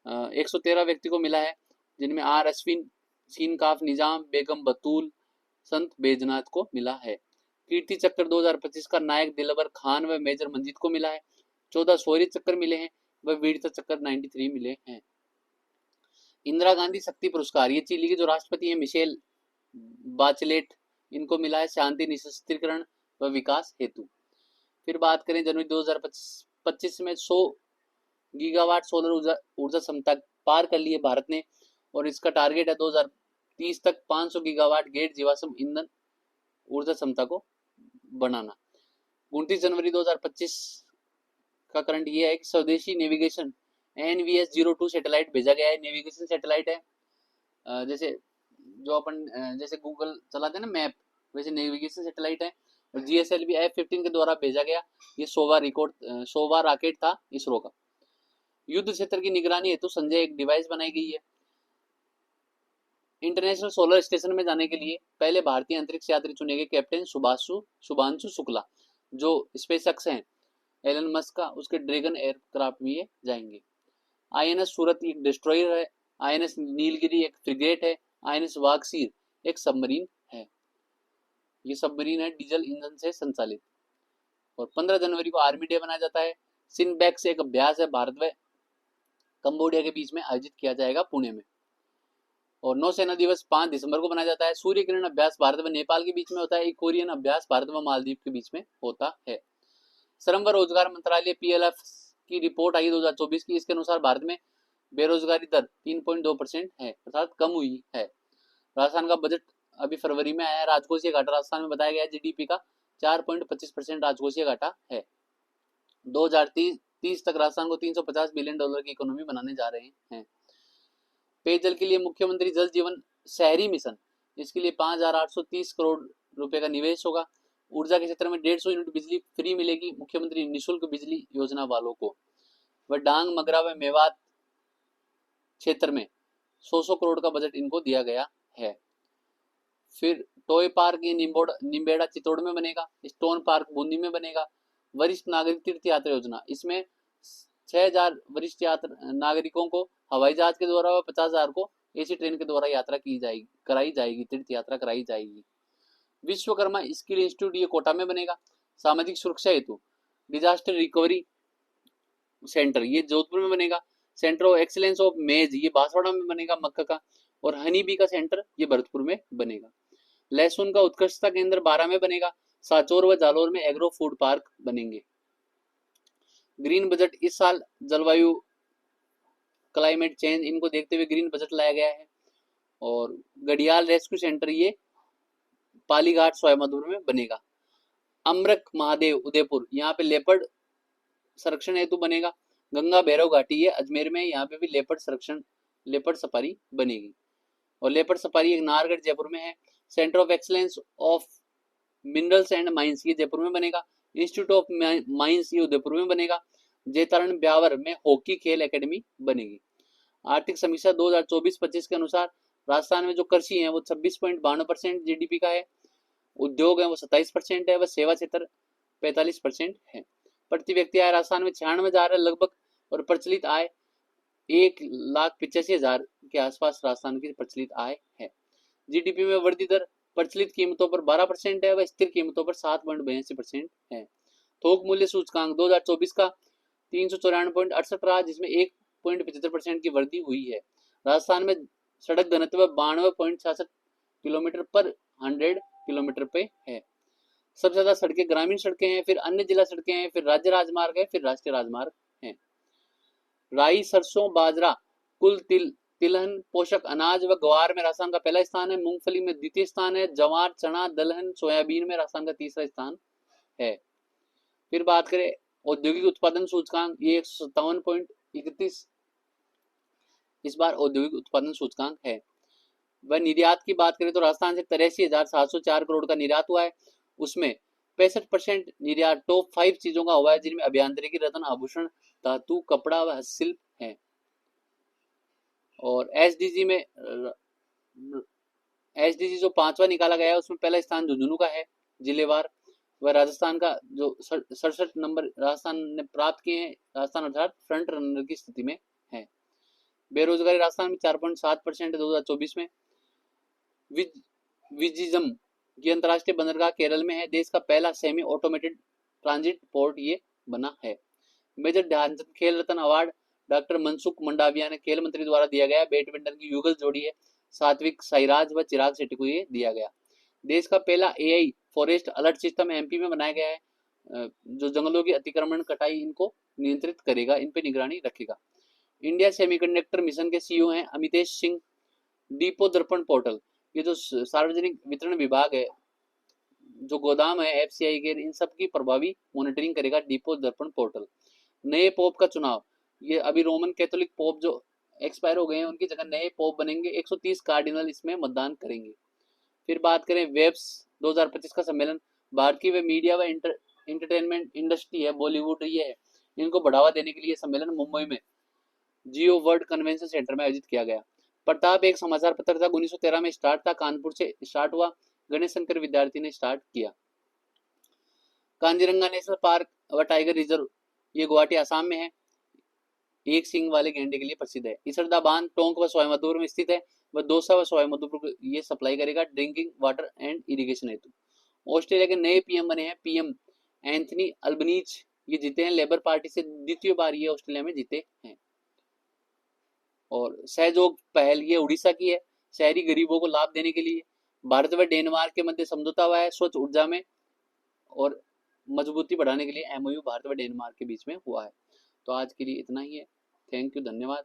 113 व्यक्ति को मिला है, जिनमें आर अश्विन, सीन काफ निजाम, बेगम बतूल, संत बैजनाथ को मिला है। कीर्ति चक्र 2025 का नायक दिलवर खान व मेजर मंजीत को मिला है। 14 शौर्य चक्र मिले हैं व वीरता चक्र 93 मिले हैं। इंदिरा गांधी शक्ति पुरस्कार ये चिली के जो राष्ट्रपति हैं मिशेल बाचलेट, इनको मिला है शांति निशस्त्रीकरण व विकास हेतु। फिर बात करें जनवरी 2025 में 100 गीगावाट सोलर ऊर्जा क्षमता पार कर ली है भारत ने और इसका टारगेट है 2030 तक 500 गीगावाट गैर जीवाश्म ईंधन ऊर्जा क्षमता को बनाना। 29 जनवरी 2025 का करंट ये है कि स्वदेशी नेविगेशन NVS-02 सैटेलाइट भेजा गया है। नेविगेशन सैटेलाइट है, जैसे जो अपन जैसे गूगल चलाते हैं ना मैप, वैसे नेविगेशन सैटेलाइट है। और GSLV F-15 के द्वारा भेजा गया ये सोवा रॉकेट था इसरो का। युद्ध क्षेत्र की निगरानी हेतु संजय एक डिवाइस बनाई गई है। इंटरनेशनल सोलर स्टेशन में जाने के लिए पहले भारतीय अंतरिक्ष यात्री चुने गए कैप्टन शुभांशु शुक्ला, जो स्पेसएक्स हैं एलन मस्क का, उसके ड्रैगन एयरक्राफ्ट में ये जाएंगे। INS सूरत एक डिस्ट्रॉयर है, INS नीलगिरी एक फ्रिगेट है, INS वागसीर एक सबमरीन है। ये सबमरीन है डीजल इंजन से संचालित। और 15 जनवरी को आर्मी डे मनाया जाता है। सिनबैक से एक अभ्यास है भारत व कंबोडिया के बीच में आयोजित किया जाएगा पुणे में। और नौसेना दिवस 5 दिसंबर को मनाया जाता है। सूर्य किरण अभ्यास भारत व नेपाल के बीच में होता है। एक कोरियन अभ्यास भारत व मालदीव के बीच में होता है। श्रम व रोजगार मंत्रालय PLF की रिपोर्ट आई 2024 की, इसके अनुसार भारत में बेरोजगारी दर 3.2% है, अर्थात कम हुई है। राजस्थान का बजट अभी फरवरी में आया है। राजकोषीय घाटा राजस्थान में बताया गया है GDP का 4.25% राजकोषीय घाटा है। 2030 तक राजस्थान को $350 बिलियन की इकोनॉमी बनाने जा रहे हैं। पेयजल के लिए मुख्यमंत्री जल जीवन शहरी मिशन, इसके लिए 5,830 करोड़ रुपए का निवेश होगा। ऊर्जा के क्षेत्र में 150 यूनिट बिजली फ्री मिलेगी मुख्यमंत्री निःशुल्क बिजली योजना वालों को। वह डांग, मगरा व मेवात क्षेत्र में 100 करोड़ का बजट इनको दिया गया है। फिर टॉय पार्क ये निम्बेड़ा चित्तौड़ में बनेगा। स्टोन पार्क बूंदी में बनेगा। वरिष्ठ नागरिक तीर्थ यात्रा योजना, इसमें 6,000 वरिष्ठ नागरिकों को हवाई जहाज के द्वारा व 50,000 को AC ट्रेन के द्वारा यात्रा कराई जाएगी, तीर्थ यात्रा कराई जाएगी। विश्वकर्मा स्किल इंस्टीट्यूट ये कोटा में बनेगा। सामाजिक सुरक्षा हेतु डिजास्टर रिकवरी सेंटर ये जोधपुर में बनेगा। सेंटर ऑफ एक्सीलेंस ऑफ मेज ये बांसवाड़ा में बनेगा मक्का का। और हनी बी का सेंटर ये भरतपुर में बनेगा। लहसुन का उत्कृष्टता केंद्र 12 में बनेगा। साचौर व जालोर में एग्रो फूड पार्क बनेंगे। ग्रीन बजट इस साल जलवायु क्लाइमेट चेंज इनको देखते हुए ग्रीन बजट लाया गया है। और गढ़ियाल रेस्क्यू सेंटर ये पालीघाट सोयामधुर में बनेगा। अमृक महादेव उदयपुर यहाँ पे लेपर्ड संरक्षण हेतु बनेगा। गंगा भैरव घाटी ये अजमेर में, यहाँ पे भी लेपर्ड सफारी बनेगी। और लेपर्ड सफारी एक नाहरगढ़ जयपुर में है। Centre of excellence of minerals and mines ये जयपुर में बनेगा। इंस्टीट्यूट ऑफ माइंस ये उदयपुर में बनेगा। जैतारण ब्यावर में हॉकी खेल एकेडमी बनेगी। आर्थिक समीक्षा 2024-25 के अनुसार राजस्थान में जो कृषि है वो 26.52% GDP का है। उद्योग है वो 27% है, व सेवा क्षेत्र 45% है। प्रति व्यक्ति आय राजस्थान में 96,000 है लगभग, और प्रचलित आय 1,85,000 के आसपास राजस्थान की प्रचलित आय है। जीडीपी में वृद्धि दर प्रचलित कीमतों पर 12% है, व स्थिर कीमतों पर 7.82% है। थोक मूल्य सूचकांक 2024 का 394.68 रहा, जिसमें 1.75% की वृद्धि हुई है। राजस्थान में सड़क घनत्व 92.66 किलोमीटर पर 100 किलोमीटर पे है। सबसे ज्यादा सड़कें ग्रामीण सड़कें हैं, फिर अन्य जिला सड़कें हैं, फिर राज्य राजमार्ग है, फिर राष्ट्रीय राजमार्ग है। राई, सरसों, बाजरा, कुल तिलहन, पोषक अनाज व ग्वार में राजस्थान का पहला स्थान है। मूंगफली में द्वितीय स्थान है। जवार, चना, दलहन, सोयाबीन में राजस्थान का तीसरा स्थान है। फिर बात करें औद्योगिक उत्पादन सूचकांक, ये 157.31 इस बार औद्योगिक उत्पादन सूचकांक है। वह निर्यात की बात करें तो राजस्थान से 83,704 करोड़ का निर्यात हुआ है। उसमें 65% निर्यात टॉप 5 चीजों का हुआ है, जिनमें अभियांत्रिकी, रत्न, आभूषण, धातु, कपड़ा व हस्तशिल्प है। और एसडीजी में एसडीजी जो 5वां निकाला गया है, उसमें पहला स्थान झुंझुनू का है जिलेवार। वह राजस्थान का जो 67 नंबर राजस्थान ने प्राप्त किए हैं, राजस्थान अर्थात फ्रंट रनर की स्थिति में है। बेरोजगारी राजस्थान में 4.7% है 2024 में। विजिजम ये अंतरराष्ट्रीय बंदरगाह केरल में है। देश का पहला सेमी ऑटोमेटेड ट्रांजिट पोर्ट ये बना है। मेजर ध्यानचंद खेल रत्न अवार्ड डॉक्टर मनसुख मंडाविया ने खेल मंत्री द्वारा दिया गया। बैडमिंटन की युगल जोड़ी है सात्विक साईराज व चिराग शेट्टी को ये दिया गया। देश का पहला AI forest alert system MP में बनाया गया है, जो जंगलों की अतिक्रमण कटाई इनको नियंत्रित करेगा, इन पे निगरानी रखेगा। इंडिया सेमीकंडक्टर मिशन के सीईओ हैं अमितेश सिंह। डिपो दर्पण पोर्टल, ये जो सार्वजनिक वितरण विभाग है, जो गोदाम है एफसीआई के, इन सब की प्रभावी मॉनिटरिंग करेगा डिपो दर्पण पोर्टल। नए पोप का चुनाव, ये अभी रोमन कैथोलिक पोप जो एक्सपायर हो गए हैं, उनकी जगह नए पोप बनेंगे। 130 कार्डिनल इसमें मतदान करेंगे। फिर बात करें वेब्स 2025 का सम्मेलन, भारत की वे मीडिया व इंटरटेनमेंट इंडस्ट्री है, बॉलीवुड ये है, इनको बढ़ावा देने के लिए सम्मेलन मुंबई में जियो वर्ल्ड कन्वेंशन सेंटर में आयोजित किया गया। प्रताप एक समाचार पत्र था, 1913 में स्टार्ट था, कानपुर से स्टार्ट हुआ, गणेश शंकर विद्यार्थी ने स्टार्ट किया। कांजीरंगा नेशनल पार्क व टाइगर रिजर्व ये गुवाहाटी आसाम में है, एक सिंग वाले गेंडे के लिए प्रसिद्ध है। इसरदा बांध टोंक व सवाईमाधोपुर में स्थित है, वह दौसा व सवाईमाधोपुर को ये सप्लाई करेगा ड्रिंकिंग वाटर एंड इरिगेशन हेतु। ऑस्ट्रेलिया के नए पीएम बने हैं पीएम एंथनी अल्बनीज, ये जीते हैं लेबर पार्टी से, द्वितीय बार ये ऑस्ट्रेलिया में जीते हैं। और सहयोग पहल ये उड़ीसा की है, शहरी गरीबों को लाभ देने के लिए। भारत व डेनमार्क के मध्य समझौता हुआ है स्वच्छ ऊर्जा में, और मजबूती बढ़ाने के लिए एमओयू भारत व डेनमार्क के बीच में हुआ है। तो आज के लिए इतना ही है। थैंक यू, धन्यवाद।